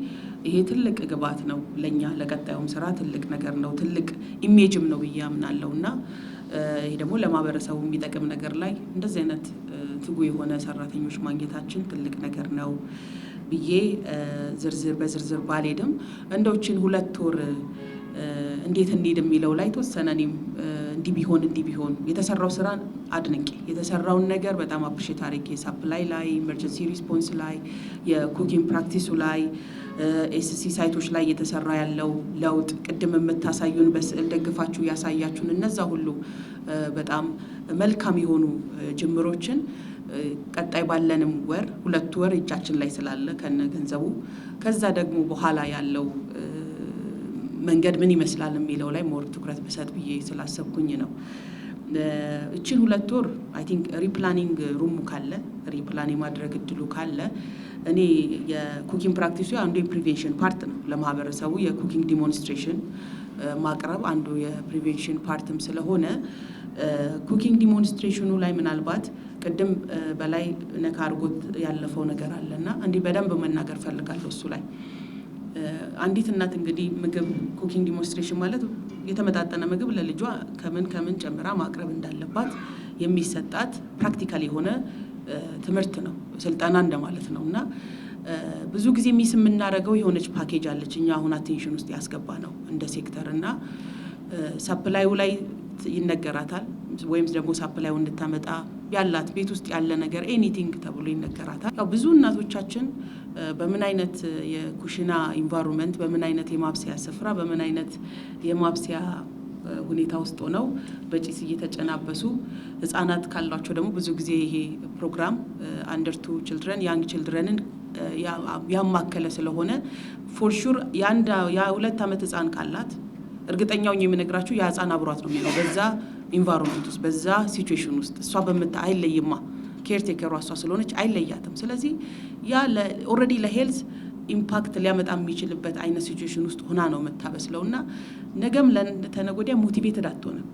ይሄ ትልቅ ግብዓት ነው ለኛ ለቀጣዩም ስራ ትልቅ ነገር ነው፣ ትልቅ ኢሜጅም ነው ብዬ አምናለሁና ይሄ ደግሞ ለማህበረሰቡ የሚጠቅም ነገር ላይ እንደዚህ አይነት ትጉ የሆነ ሰራተኞች ማግኘታችን ትልቅ ነገር ነው ብዬ በዝርዝር ባልሄድም እንደውችን 2 ወር እንዴት እንሂድ የሚለው ላይ ተወሰነ እኔም እንዲህ ቢሆን የተሰራው ስራ አድንቄ የተሰራውን ነገር በጣም አፕሪሼት አድርጌ ሳፕላይ ላይ ኢመርጀንሲ ሪስፖንስ ላይ የኩኪንግ ፕራክቲሱ ላይ ኤስሲ ሳይቶች ላይ የተሰራ ያለው ለውጥ ቅድም የምታሳዩን በስዕል ደግፋችሁ ያሳያችሁን እነዛ ሁሉ በጣም መልካም የሆኑ ጅምሮችን ቀጣይ ባለንም ወር 2 ወር እጃችን ላይ ስላለ ከነ ገንዘቡ ከዛ ደግሞ በኋላ ያለው መንገድ ምን ይመስላል የሚለው ላይ ሞር ትኩረት በሰጥ ብዬ ስላሰብኩኝ ነው። እቺን 2 ወር አይ ቲንክ ሪፕላኒንግ ሩሙ ካለ ሪፕላን የማድረግ እድሉ ካለ እኔ የኩኪንግ ፕራክቲሱ አንዱ የፕሪቬንሽን ፓርት ነው። ለማህበረሰቡ የኩኪንግ ዲሞንስትሬሽን ማቅረብ አንዱ የፕሪቬንሽን ፓርትም ስለሆነ ኩኪንግ ዲሞንስትሬሽኑ ላይ ምናልባት ቅድም በላይ ነካ አድርጎት ያለፈው ነገር አለና እንዲህ በደንብ መናገር ፈልጋለሁ እሱ ላይ። አንዲት እናት እንግዲህ ምግብ ኩኪንግ ዲሞንስትሬሽን ማለት የተመጣጠነ ምግብ ለልጇ ከምን ጨምራ ማቅረብ እንዳለባት የሚሰጣት ፕራክቲካል የሆነ ትምህርት ነው፣ ስልጠና እንደማለት ነው። እና ብዙ ጊዜ ሚስ የምናደርገው የሆነች ፓኬጅ አለች እኛ አሁን አቴንሽን ውስጥ ያስገባ ነው እንደ ሴክተር እና ሰፕላዩ ላይ ይነገራታል ወይም ደግሞ ሰፕላዩ እንድታመጣ ያላት ቤት ውስጥ ያለ ነገር ኤኒቲንግ ተብሎ ይነገራታል። ያው ብዙ እናቶቻችን በምን አይነት የኩሽና ኢንቫይሮንመንት በምን አይነት የማብሰያ ስፍራ በምን አይነት የማብሰያ ሁኔታ ውስጥ ሆነው በጭስ እየተጨናበሱ ህፃናት ካሏቸው ደግሞ ብዙ ጊዜ ይሄ ፕሮግራም አንደር 2 ችልድረን ያንግ ችልድረንን ያማከለ ስለሆነ ፎር ሹር የ2 ዓመት ህፃን ካላት እርግጠኛው የምነግራችሁ ያ ህፃን አብሯት ነው የሚለው በዛ ኢንቫይሮንመንት ውስጥ በዛ ሲቹዌሽን ውስጥ እሷ አይለይማ ኬርቴከሯ እሷ ስለሆነች አይለያትም። ስለዚህ ያ ኦልሬዲ ለሄልዝ ኢምፓክት ሊያመጣ የሚችልበት አይነት ሲቹዌሽን ውስጥ ሆና ነው መታበስለውና ነገም ለተነጎዲያ ሞቲቬትድ አትሆንም።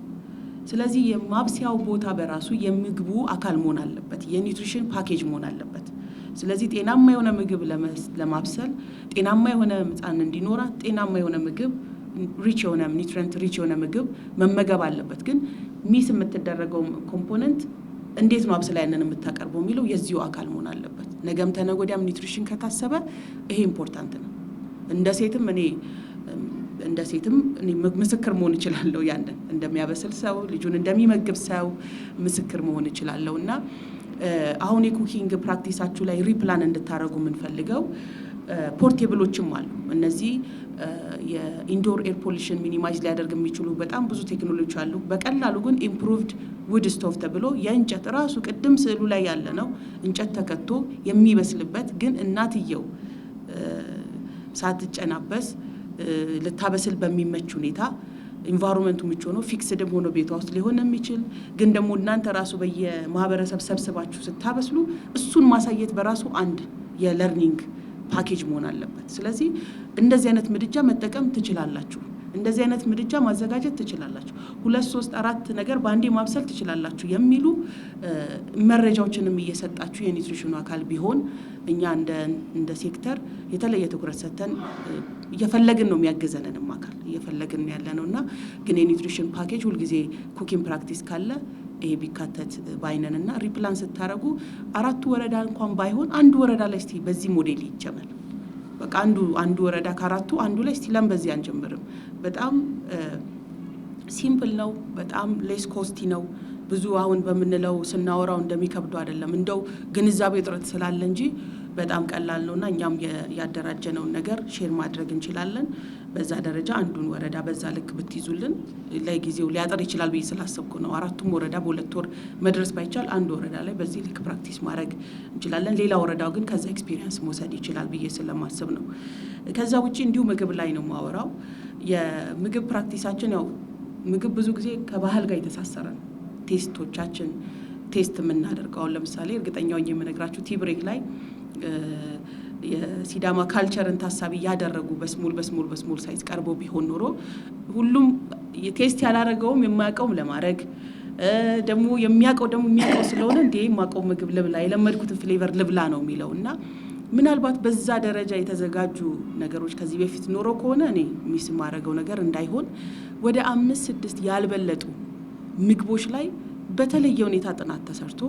ስለዚህ የማብሰያው ቦታ በራሱ የምግቡ አካል መሆን አለበት፣ የኒውትሪሽን ፓኬጅ መሆን አለበት። ስለዚህ ጤናማ የሆነ ምግብ ለማብሰል ጤናማ የሆነ ህፃን እንዲኖራ ጤናማ የሆነ ምግብ ሪች የሆነ ኒውትሪየንት ሪች የሆነ ምግብ መመገብ አለበት። ግን ሚስ የምትደረገው ኮምፖነንት እንዴት ነው አብስላ ያንን የምታቀርበው የሚለው የዚሁ አካል መሆን አለበት። ነገም ተነጎዲያም ኒውትሪሽን ከታሰበ ይሄ ኢምፖርታንት ነው። እንደ ሴትም እኔ ምስክር መሆን እችላለሁ። ያንን እንደሚያበስል ሰው ልጁን እንደሚመግብ ሰው ምስክር መሆን እችላለሁ። እና አሁን የኩኪንግ ፕራክቲሳችሁ ላይ ሪፕላን እንድታረጉ የምንፈልገው ፖርቴብሎችም አሉ። እነዚህ የኢንዶር ኤር ፖሊሽን ሚኒማይዝ ሊያደርግ የሚችሉ በጣም ብዙ ቴክኖሎጂ አሉ። በቀላሉ ግን ኢምፕሩቭድ ውድ ስቶቭ ተብሎ የእንጨት ራሱ ቅድም ስዕሉ ላይ ያለ ነው እንጨት ተከቶ የሚበስልበት ግን እናትየው ሳትጨናበስ ልታበስል በሚመች ሁኔታ ኢንቫይሮንመንቱ ምቹ ሆኖ ፊክስድም ሆኖ ቤቷ ውስጥ ሊሆን የሚችል ግን ደግሞ እናንተ ራሱ በየማህበረሰብ ሰብስባችሁ ስታበስሉ እሱን ማሳየት በራሱ አንድ የለርኒንግ ፓኬጅ መሆን አለበት። ስለዚህ እንደዚህ አይነት ምድጃ መጠቀም ትችላላችሁ፣ እንደዚህ አይነት ምድጃ ማዘጋጀት ትችላላችሁ፣ 2 3 4 ነገር በአንዴ ማብሰል ትችላላችሁ የሚሉ መረጃዎችንም እየሰጣችሁ የኒውትሪሽኑ አካል ቢሆን እኛ እንደ ሴክተር የተለየ ትኩረት ሰጥተን እየፈለግን ነው የሚያገዘንንም አካል እየፈለግን ያለ ነውና ግን የኒውትሪሽን ፓኬጅ ሁልጊዜ ኩኪንግ ፕራክቲስ ካለ ይሄ ቢካተት ባይነንና ሪፕላን ስታረጉ 4 ወረዳ እንኳን ባይሆን አንዱ ወረዳ ላይ እስቲ በዚህ ሞዴል ይጀመር። በቃ አንዱ ወረዳ ከ4ቱ አንዱ ላይ እስቲ ለምን በዚህ አንጀምርም? በጣም ሲምፕል ነው፣ በጣም ሌስ ኮስቲ ነው። ብዙ አሁን በምንለው ስናወራው እንደሚከብዱ አይደለም። እንደው ግንዛቤ እጥረት ስላለ እንጂ በጣም ቀላል ነውና እኛም ያደራጀነውን ነገር ሼር ማድረግ እንችላለን። በዛ ደረጃ አንዱን ወረዳ በዛ ልክ ብትይዙልን ለጊዜው ሊያጠር ይችላል ብዬ ስላሰብኩ ነው። 4ቱም ወረዳ በ2 ወር መድረስ ባይቻል አንድ ወረዳ ላይ በዚህ ልክ ፕራክቲስ ማድረግ እንችላለን። ሌላ ወረዳው ግን ከዛ ኤክስፒሪየንስ መውሰድ ይችላል ብዬ ስለማስብ ነው። ከዛ ውጪ እንዲሁ ምግብ ላይ ነው ማወራው። የምግብ ፕራክቲሳችን ያው ምግብ ብዙ ጊዜ ከባህል ጋር የተሳሰረ ነው። ቴስቶቻችን ቴስት የምናደርገው አሁን ለምሳሌ እርግጠኛው የምነግራችሁ ቲብሬክ ላይ የሲዳማ ካልቸርን ታሳቢ ያደረጉ በስሞል ሳይዝ ቀርቦ ቢሆን ኖሮ ሁሉም ቴስት ያላረገውም የማያውቀውም ለማድረግ ደግሞ የሚያውቀው ስለሆነ እንዴ የማውቀው ምግብ ልብላ የለመድኩትን ፍሌቨር ልብላ ነው የሚለው እና ምናልባት በዛ ደረጃ የተዘጋጁ ነገሮች ከዚህ በፊት ኖሮ ከሆነ እኔ ሚስ ማድረገው ነገር እንዳይሆን ወደ 5-6 ያልበለጡ ምግቦች ላይ በተለየ ሁኔታ ጥናት ተሰርቶ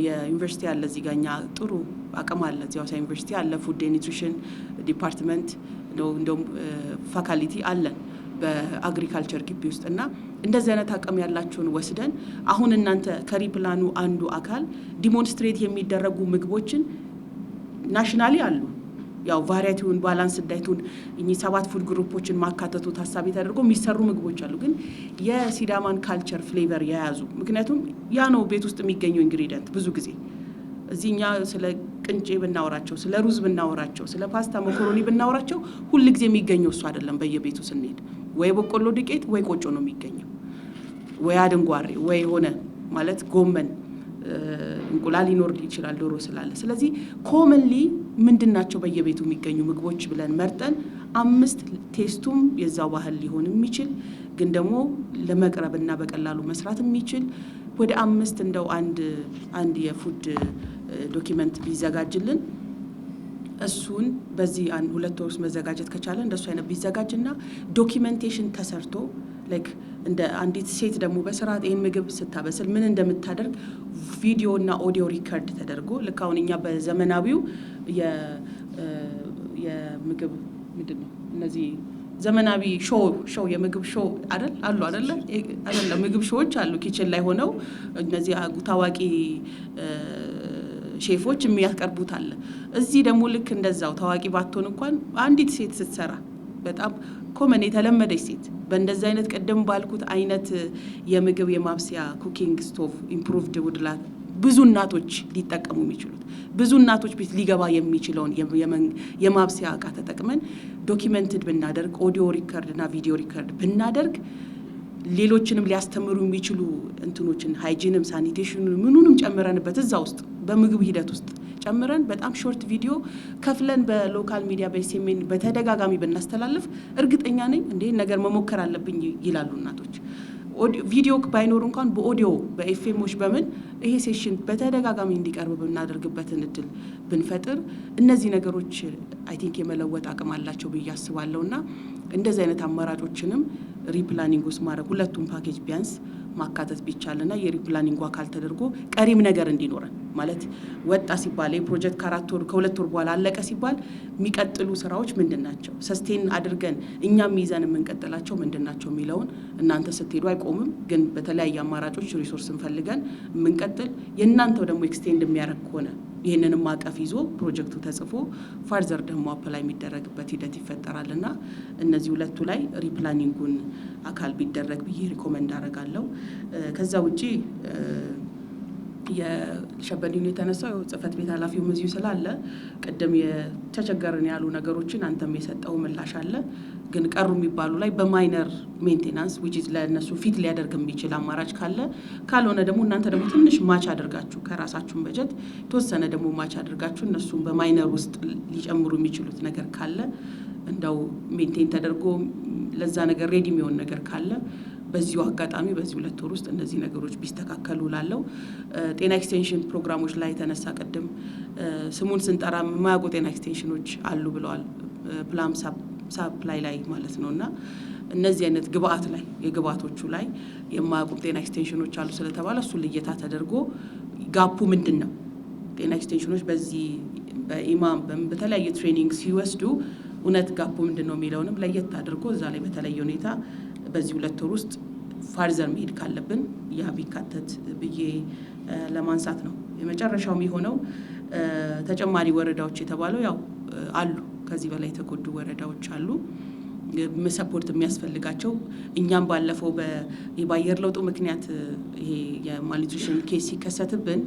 የዩኒቨርሲቲ አለ እዚህ ጋር እኛ ጥሩ አቅም አለ እዚያው ዩኒቨርሲቲ አለ ፉድ ኒውትሪሽን ዲፓርትመንት እንደውም ፋካልቲ አለን በአግሪካልቸር ግቢ ውስጥ እና እንደዚህ አይነት አቅም ያላችሁን ወስደን አሁን እናንተ ከሪፕላኑ አንዱ አካል ዲሞንስትሬት የሚደረጉ ምግቦችን ናሽናሊ አሉ። ያው ቫሪያቲውን ባላንስ ዳይቱን እኚህ 7 ፉድ ግሩፖችን ማካተቱ ታሳቢ ተደርጎ የሚሰሩ ምግቦች አሉ። ግን የሲዳማን ካልቸር ፍሌቨር የያዙ ምክንያቱም ያ ነው ቤት ውስጥ የሚገኘው ኢንግሪዲየንት። ብዙ ጊዜ እዚህኛ ስለ ቅንጬ ብናወራቸው፣ ስለ ሩዝ ብናወራቸው፣ ስለ ፓስታ መኮሮኒ ብናወራቸው ሁል ጊዜ የሚገኘው እሱ አይደለም። በየቤቱ ስንሄድ ወይ በቆሎ ዱቄት ወይ ቆጮ ነው የሚገኘው፣ ወይ አድንጓሬ ወይ ሆነ ማለት ጎመን እንቁላል ሊኖር ይችላል ዶሮ ስላለ። ስለዚህ ኮመንሊ ምንድናቸው በየቤቱ የሚገኙ ምግቦች ብለን መርጠን 5 ቴስቱም የዛው ባህል ሊሆን የሚችል ግን ደግሞ ለመቅረብና በቀላሉ መስራት የሚችል ወደ 5 እንደው አንድ የፉድ ዶኪመንት ቢዘጋጅልን እሱን በዚህ 2 ወር መዘጋጀት ከቻለ እንደሱ አይነት ቢዘጋጅና ዶኪመንቴሽን ተሰርቶ ላይክ እንደ አንዲት ሴት ደግሞ በስርዓት ይሄን ምግብ ስታበስል ምን እንደምታደርግ ቪዲዮ እና ኦዲዮ ሪከርድ ተደርጎ ልክ አሁን እኛ በዘመናዊው የምግብ ምንድነው እነዚህ ዘመናዊ ሾው የምግብ ሾው አይደል አሉ አይደለ ምግብ ሾዎች አሉ ኪችን ላይ ሆነው እነዚህ ታዋቂ ሼፎች የሚያቀርቡት አለ። እዚህ ደግሞ ልክ እንደዛው ታዋቂ ባትሆን እንኳን አንዲት ሴት ስትሰራ በጣም ኮመን የተለመደች ሴት በእንደዛ አይነት ቀደም ባልኩት አይነት የምግብ የማብሰያ ኩኪንግ ስቶቭ ኢምፕሩቭድ ውድላት ብዙ እናቶች ሊጠቀሙ የሚችሉት ብዙ እናቶች ቤት ሊገባ የሚችለውን የማብሰያ እቃ ተጠቅመን ዶኪመንትድ ብናደርግ ኦዲዮ ሪከርድ እና ቪዲዮ ሪከርድ ብናደርግ ሌሎችንም ሊያስተምሩ የሚችሉ እንትኖችን ሃይጂንም ሳኒቴሽኑን ምኑንም ጨምረንበት እዛ ውስጥ በምግብ ሂደት ውስጥ ጨምረን በጣም ሾርት ቪዲዮ ከፍለን በሎካል ሚዲያ በኤስኤምኤን በተደጋጋሚ ብናስተላልፍ እርግጠኛ ነኝ እንዴ ነገር መሞከር አለብኝ ይላሉ እናቶች። ቪዲዮ ባይኖር እንኳን በኦዲዮ በኤፍኤሞች በምን ይሄ ሴሽን በተደጋጋሚ እንዲቀርብ ብናደርግበትን እድል ብንፈጥር እነዚህ ነገሮች አይ ቲንክ የመለወጥ አቅም አላቸው ብዬ አስባለሁና እንደዚህ አይነት አማራጮችንም ሪፕላኒንግ ውስጥ ማድረግ ሁለቱም ፓኬጅ ቢያንስ ማካተት ቢቻልና የሪፕላኒንግ አካል ተደርጎ ቀሪም ነገር እንዲኖረን ማለት ወጣ ሲባል የፕሮጀክት ከ2 ወር በኋላ አለቀ ሲባል የሚቀጥሉ ስራዎች ምንድናቸው ሰስቴን አድርገን እኛም ይዘን የምንቀጥላቸው ምንድናቸው የሚለውን እናንተ ስትሄዱ አይቆምም ግን በተለያየ አማራጮች ሪሶርስ እንፈልገን የምንቀጥል የእናንተው ደግሞ ኤክስቴንድ የሚያደርግ ሆነ ይህንንም ማቀፍ ይዞ ፕሮጀክቱ ተጽፎ ፋርዘር ደግሞ አፕላይ የሚደረግበት ሂደት ይፈጠራልና እነዚህ ሁለቱ ላይ ሪፕላኒንጉን አካል ቢደረግ ብዬ ሪኮመንድ አደርጋለሁ። ከዛ ውጪ የሸበዲኑ የተነሳው ጽህፈት ቤት ኃላፊው እዚሁ ስላለ ቅድም የተቸገርን ያሉ ነገሮችን አንተም የሰጠው ምላሽ አለ ግን ቀሩ የሚባሉ ላይ በማይነር ሜንቴናንስ which is ለነሱ ፊት ሊያደርግ የሚችል አማራጭ ካለ ካልሆነ ደግሞ እናንተ ደግሞ ትንሽ ማች አድርጋችሁ ከራሳችሁን በጀት ተወሰነ ደግሞ ማች አድርጋችሁ እነሱን በማይነር ውስጥ ሊጨምሩ የሚችሉት ነገር ካለ እንደው ሜንቴን ተደርጎ ለዛ ነገር ሬዲ የሚሆን ነገር ካለ በዚሁ አጋጣሚ በዚህ 2 ወር ውስጥ እነዚህ ነገሮች ቢስተካከሉ ላለው ጤና ኤክስቴንሽን ፕሮግራሞች ላይ ተነሳ ቀደም ስሙን ስንጠራ የማያውቁ ጤና ኤክስቴንሽኖች አሉ ብለዋል ፕላም ሳፕላይ ላይ ማለት ነውና እነዚህ አይነት ግብአት ላይ የግብአቶቹ ላይ የማያውቁ ጤና ኤክስቴንሽኖች አሉ ስለተባለ እሱ ልየታ ተደርጎ ጋፑ ምንድነው ጤና ኤክስቴንሽኖች በዚህ በኢማም በተለያየ ትሬኒንግ ሲወስዱ እውነት ጋፑ ምንድነው የሚለውንም ለየት አድርጎ እዛ ላይ በተለየ ሁኔታ በዚህ 2 ወር ውስጥ ፋርዘር መሄድ ካለብን ያ ቢካተት ብዬ ለማንሳት ነው። የመጨረሻው የሚሆነው ተጨማሪ ወረዳዎች የተባለው ያው አሉ ከዚህ በላይ የተጎዱ ወረዳዎች አሉ ሰፖርት የሚያስፈልጋቸው እኛም ባለፈው በአየር ለውጡ ምክንያት ይሄ የማልኒትሪሽን ኬስ ሲከሰትብን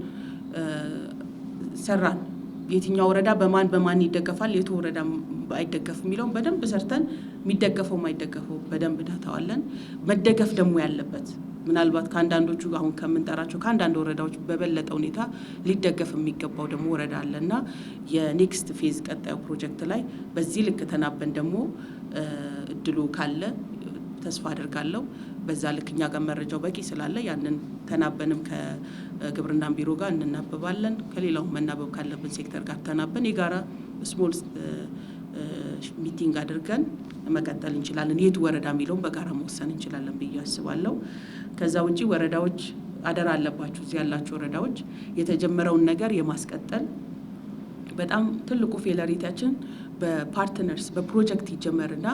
ሰራን የትኛው ወረዳ በማን ይደገፋል የቱ ወረዳ አይደገፍ የሚለውን በደንብ ሰርተን የሚደገፈው ማይደገፈው በደንብ ዳታዋለን መደገፍ ደግሞ ያለበት ምናልባት ከአንዳንዶቹ አሁን ከምንጠራቸው ከአንዳንድ ወረዳዎች በበለጠ ሁኔታ ሊደገፍ የሚገባው ደግሞ ወረዳ አለና የኔክስት ፌዝ ቀጣዩ ፕሮጀክት ላይ በዚህ ልክ ተናበን ደግሞ እድሉ ካለ ተስፋ አደርጋለሁ በዛ ልክ እኛ ጋር መረጃው በቂ ስላለ ያንን ተናበንም ከግብርና ቢሮ ጋር እንናበባለን ከሌላው መናበብ ካለብን ሴክተር ጋር ተናበን የጋራ ስሞል ሚቲንግ አድርገን መቀጠል እንችላለን የቱ ወረዳ የሚለውን በጋራ መወሰን እንችላለን ብዬ አስባለሁ። ከዛ ውጪ ወረዳዎች አደራ አለባችሁ እዚህ ያላችሁ ወረዳዎች የተጀመረውን ነገር የማስቀጠል በጣም ትልቁ ፌለሪቲያችን በፓርትነርስ በፕሮጀክት ይጀመርና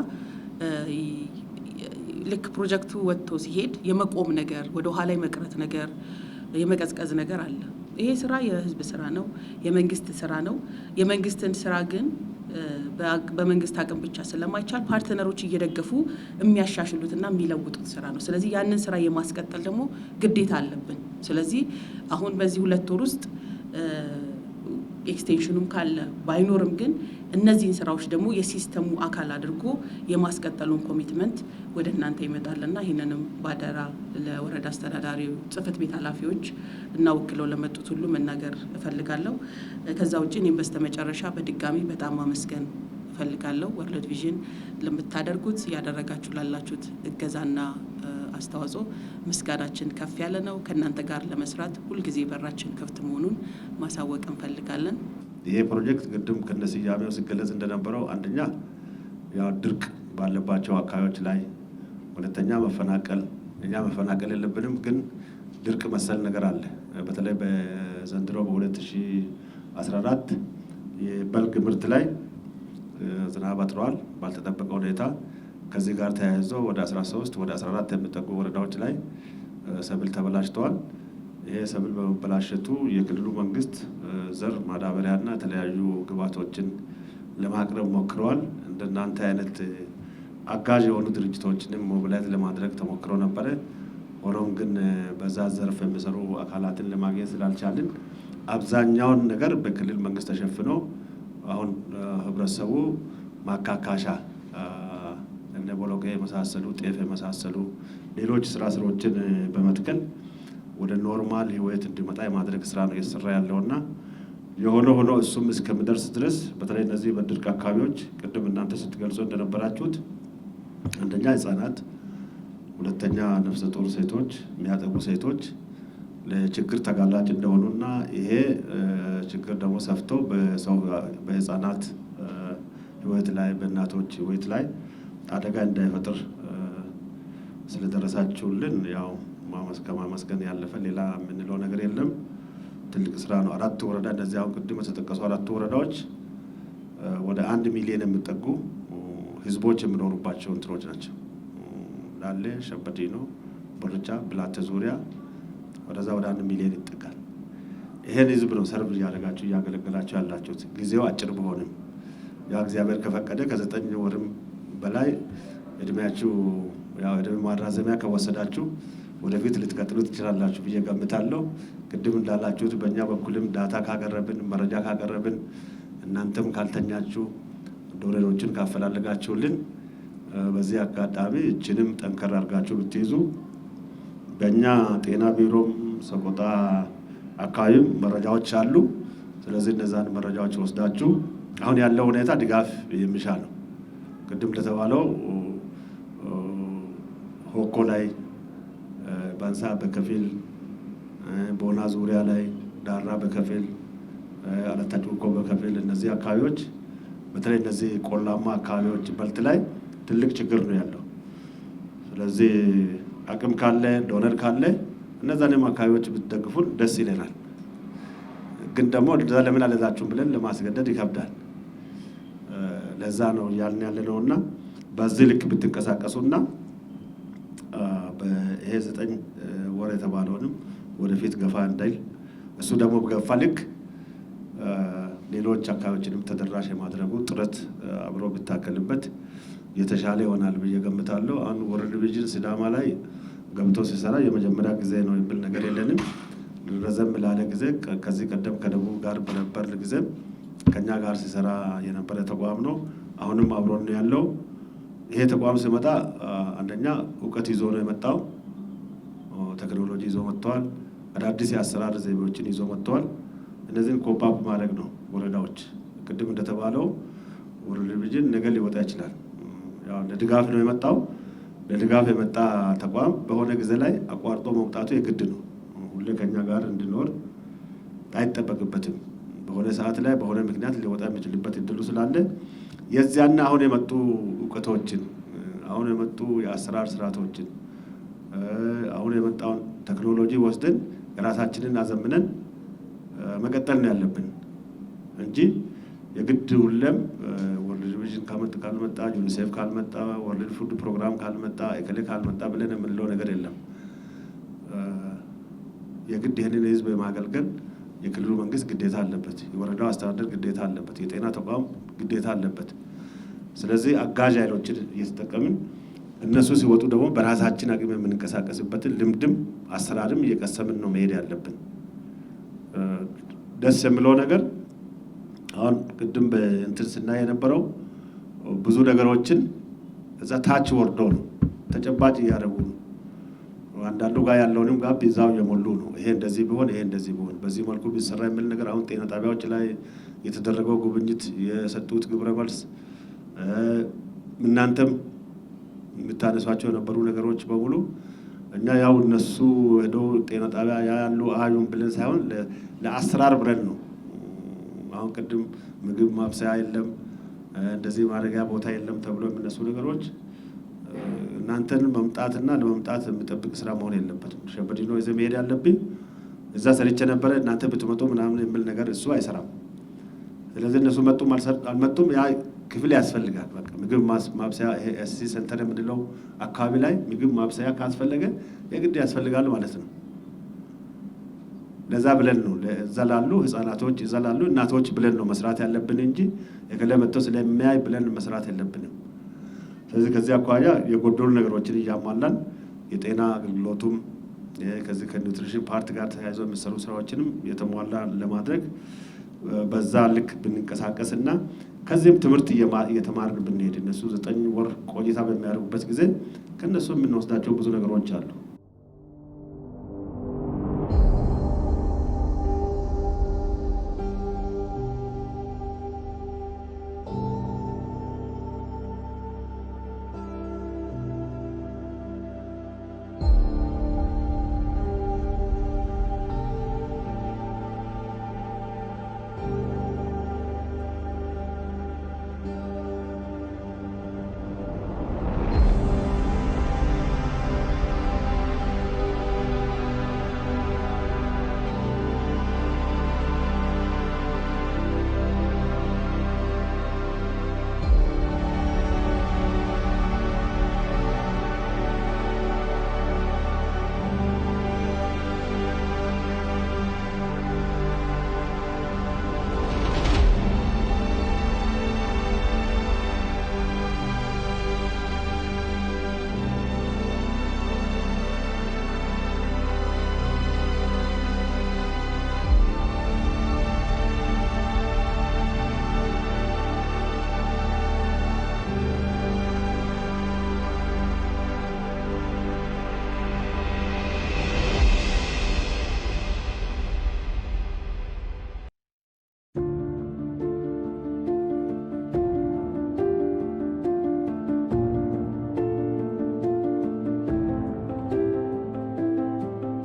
ልክ ፕሮጀክቱ ወጥቶ ሲሄድ የመቆም ነገር ወደ ኋላ የመቅረት ነገር የመቀዝቀዝ ነገር አለ። ይሄ ስራ የህዝብ ስራ ነው የመንግስት ስራ ነው የመንግስትን ስራ ግን በመንግስት አቅም ብቻ ስለማይቻል ፓርትነሮች እየደገፉ የሚያሻሽሉትና የሚለውጡት ስራ ነው። ስለዚህ ያንን ስራ የማስቀጠል ደግሞ ግዴታ አለብን። ስለዚህ አሁን በዚህ 2 ወር ውስጥ ኤክስቴንሽኑም ካለ ባይኖርም ግን እነዚህን ስራዎች ደግሞ የሲስተሙ አካል አድርጎ የማስቀጠሉን ኮሚትመንት ወደ እናንተ ይመጣልና ይህንንም ባደራ ለወረዳ አስተዳዳሪ ጽህፈት ቤት ኃላፊዎች እና ወክለው ለመጡት ሁሉ መናገር እፈልጋለሁ። ከዛ ውጭ እኔም በስተመጨረሻ በድጋሚ በጣም ማመስገን እፈልጋለሁ። ወርልድ ቪዥን ለምታደርጉት ያደረጋችሁ ላላችሁት እገዛና አስተዋጽኦ ምስጋናችን ከፍ ያለ ነው። ከእናንተ ጋር ለመስራት ሁልጊዜ በራችን ክፍት መሆኑን ማሳወቅ እንፈልጋለን። ይሄ ፕሮጀክት ቅድም ከነስያሜው ሲገለጽ እንደነበረው አንደኛ ያው ድርቅ ባለባቸው አካባቢዎች ላይ፣ ሁለተኛ መፈናቀል፣ እኛ መፈናቀል የለብንም ግን ድርቅ መሰል ነገር አለ። በተለይ በዘንድሮ በ2014 የበልግ ምርት ላይ ዝናብ አጥሯል ባልተጠበቀ ሁኔታ። ከዚህ ጋር ተያይዞ ወደ 13 ወደ 14 የሚጠጉ ወረዳዎች ላይ ሰብል ተበላሽተዋል። ይሄ ሰብል በመበላሸቱ የክልሉ መንግስት ዘር ማዳበሪያና የተለያዩ ግብዓቶችን ለማቅረብ ሞክረዋል። እንደናንተ አይነት አጋዥ የሆኑ ድርጅቶችንም ሞቢላይዝ ለማድረግ ተሞክሮ ነበረ። ሆኖም ግን በዛ ዘርፍ የሚሰሩ አካላትን ለማግኘት ስላልቻልን አብዛኛውን ነገር በክልል መንግስት ተሸፍኖ አሁን ህብረተሰቡ ማካካሻ እነ ቦሎቄ የመሳሰሉ ጤፍ የመሳሰሉ ሌሎች ስራዎችን በመትከል ወደ ኖርማል ህይወት እንዲመጣ የማድረግ ስራ ነው እየተሰራ ያለውና የሆነ ሆኖ እሱም እስከሚደርስ ድረስ በተለይ እነዚህ በድርቅ አካባቢዎች ቅድም እናንተ ስትገልጹ እንደነበራችሁት አንደኛ ህጻናት፣ ሁለተኛ ነፍሰ ጡር ሴቶች፣ የሚያጠቡ ሴቶች ለችግር ተጋላጭ እንደሆኑና ይሄ ችግር ደግሞ ሰፍቶ በህጻናት ህይወት ላይ በእናቶች ህይወት ላይ አደጋ እንዳይፈጥር ስለደረሳችሁልን ያው ከማመስገን ያለፈ ሌላ የምንለው ነገር የለም። ትልቅ ስራ ነው። 4 ወረዳ እንደዚህ አሁን ቅድም የተጠቀሱ 4 ወረዳዎች ወደ 1 ሚሊዮን የሚጠጉ ህዝቦች የሚኖሩባቸው እንትኖች ናቸው። ላሌ፣ ሸበዲኖ፣ ቦርጫ፣ ብላቴ ዙሪያ ወደዛ ወደ 1 ሚሊዮን ይጠጋል። ይሄን ህዝብ ነው ሰርቭ እያደረጋችሁ እያገለገላችሁ ያላችሁት። ጊዜው አጭር ቢሆንም ያ እግዚአብሔር ከፈቀደ ከ9 ወርም በላይ እድሜያችሁ ያው እድሜ ማራዘሚያ ከወሰዳችሁ ወደፊት ልትቀጥሉ ትችላላችሁ ብዬ ገምታለሁ። ቅድም እንዳላችሁት በእኛ በኩልም ዳታ ካቀረብን መረጃ ካቀረብን እናንተም ካልተኛችሁ ዶሬሮችን ካፈላለጋችሁልን በዚህ አጋጣሚ እችንም ጠንከር አድርጋችሁ ብትይዙ በእኛ ጤና ቢሮም ሰቆጣ አካባቢም መረጃዎች አሉ። ስለዚህ እነዛን መረጃዎች ወስዳችሁ አሁን ያለው ሁኔታ ድጋፍ የሚሻ ነው። ቅድም ለተባለው ሆኮ ላይ ባንሳ በከፊል ቦና ዙሪያ ላይ ዳራ በከፊል አለታ ጩርቆ በከፊል እነዚህ አካባቢዎች በተለይ እነዚህ ቆላማ አካባቢዎች በልት ላይ ትልቅ ችግር ነው ያለው። ስለዚህ አቅም ካለ ዶነር ካለ እነዛንም አካባቢዎች ብትደግፉን ደስ ይለናል። ግን ደግሞ ለዛ ለምን አለዛችሁም ብለን ለማስገደድ ይከብዳል። ለዛ ነው ያልን ያለነውና በዚህ ልክ ብትንቀሳቀሱና በይሄ 9 ወር የተባለውንም ወደፊት ገፋ እንዳይል እሱ ደግሞ በገፋ ልክ ሌሎች አካባቢዎችንም ተደራሽ የማድረጉ ጥረት አብሮ ብታከልበት የተሻለ ይሆናል ብዬ ገምታለሁ። አሁን ወርልድ ቪዥን ሲዳማ ላይ ገብቶ ሲሰራ የመጀመሪያ ጊዜ ነው የሚል ነገር የለንም። ረዘም ላለ ጊዜ ከዚህ ቀደም ከደቡብ ጋር በነበር ጊዜ ከኛ ጋር ሲሰራ የነበረ ተቋም ነው። አሁንም አብሮን ነው ያለው። ይሄ ተቋም ሲመጣ አንደኛ እውቀት ይዞ ነው የመጣው። ቴክኖሎጂ ይዞ መጥተዋል። አዳዲስ የአሰራር ዘይቤዎችን ይዞ መጥተዋል። እነዚህን ኮፓፕ ማድረግ ነው ወረዳዎች። ቅድም እንደተባለው ወርልድ ቪዥን ነገር ሊወጣ ይችላል። ያው ለድጋፍ ነው የመጣው። ለድጋፍ የመጣ ተቋም በሆነ ጊዜ ላይ አቋርጦ መውጣቱ የግድ ነው። ሁሌ ከኛ ጋር እንዲኖር አይጠበቅበትም። በሆነ ሰዓት ላይ በሆነ ምክንያት ሊወጣ የሚችልበት እድሉ ስላለ የዚያና አሁን የመጡ እውቀቶችን አሁን የመጡ የአሰራር ስርዓቶችን አሁን የመጣውን ቴክኖሎጂ ወስደን የራሳችንን አዘምነን መቀጠል ነው ያለብን እንጂ የግድ ሁሌም ወርልድ ቪዥን ካልመጣ ዩኒሴፍ ካልመጣ ወርልድ ፉድ ፕሮግራም ካልመጣ ኤከሌ ካልመጣ ብለን የምንለው ነገር የለም። የግድ ይህንን ህዝብ የማገልገል የክልሉ መንግስት ግዴታ አለበት። የወረዳው አስተዳደር ግዴታ አለበት። የጤና ተቋም ግዴታ አለበት። ስለዚህ አጋዥ ኃይሎችን እየተጠቀምን እነሱ ሲወጡ ደግሞ በራሳችን አቅም የምንንቀሳቀስበትን ልምድም አሰራርም እየቀሰምን ነው መሄድ ያለብን። ደስ የሚለው ነገር አሁን ቅድም በእንትን ስናይ የነበረው ብዙ ነገሮችን እዛ ታች ወርዶ ነው ተጨባጭ እያደረጉ ነው። አንዳንዱ ጋር ያለውንም ጋር ቢዛው የሞሉ ነው። ይሄ እንደዚህ ቢሆን ይሄ እንደዚህ ቢሆን በዚህ መልኩ ቢሰራ የሚል ነገር አሁን ጤና ጣቢያዎች ላይ የተደረገው ጉብኝት የሰጡት ግብረ መልስ እናንተም የምታነሷቸው የነበሩ ነገሮች በሙሉ እኛ ያው እነሱ ሄዶ ጤና ጣቢያ ያሉ አዩን ብለን ሳይሆን ለአሰራር ብለን ነው። አሁን ቅድም ምግብ ማብሰያ የለም እንደዚህ ማድረጊያ ቦታ የለም ተብሎ የሚነሱ ነገሮች እናንተን መምጣትና ለመምጣት የሚጠብቅ ስራ መሆን የለበትም። ሸበዲኖ ይዘህ መሄድ ያለብኝ እዛ ሰርቼ ነበረ እናንተ ብትመጡ ምናምን የሚል ነገር እሱ አይሰራም። ስለዚህ እነሱ መጡም አልመጡም ያ ክፍል ያስፈልጋል። በቃ ምግብ ማብሰያ ኤስሲ ሴንተር የምንለው አካባቢ ላይ ምግብ ማብሰያ ካስፈለገ የግድ ያስፈልጋል ማለት ነው። ለዛ ብለን ነው እዛ ላሉ ህፃናቶች እዛ ላሉ እናቶች ብለን ነው መስራት ያለብን እንጂ የከለ መጥተው ስለሚያይ ብለን መስራት የለብንም። ስለዚህ ከዚህ አኳያ የጎደሉ ነገሮችን እያሟላን የጤና አገልግሎቱም ከዚህ ከኒውትሪሽን ፓርት ጋር ተያይዞ የሚሰሩ ስራዎችንም የተሟላ ለማድረግ በዛ ልክ ብንንቀሳቀስና ከዚህም ትምህርት እየተማርን ብንሄድ እነሱ 9 ወር ቆይታ በሚያደርጉበት ጊዜ ከነሱ የምንወስዳቸው ብዙ ነገሮች አሉ።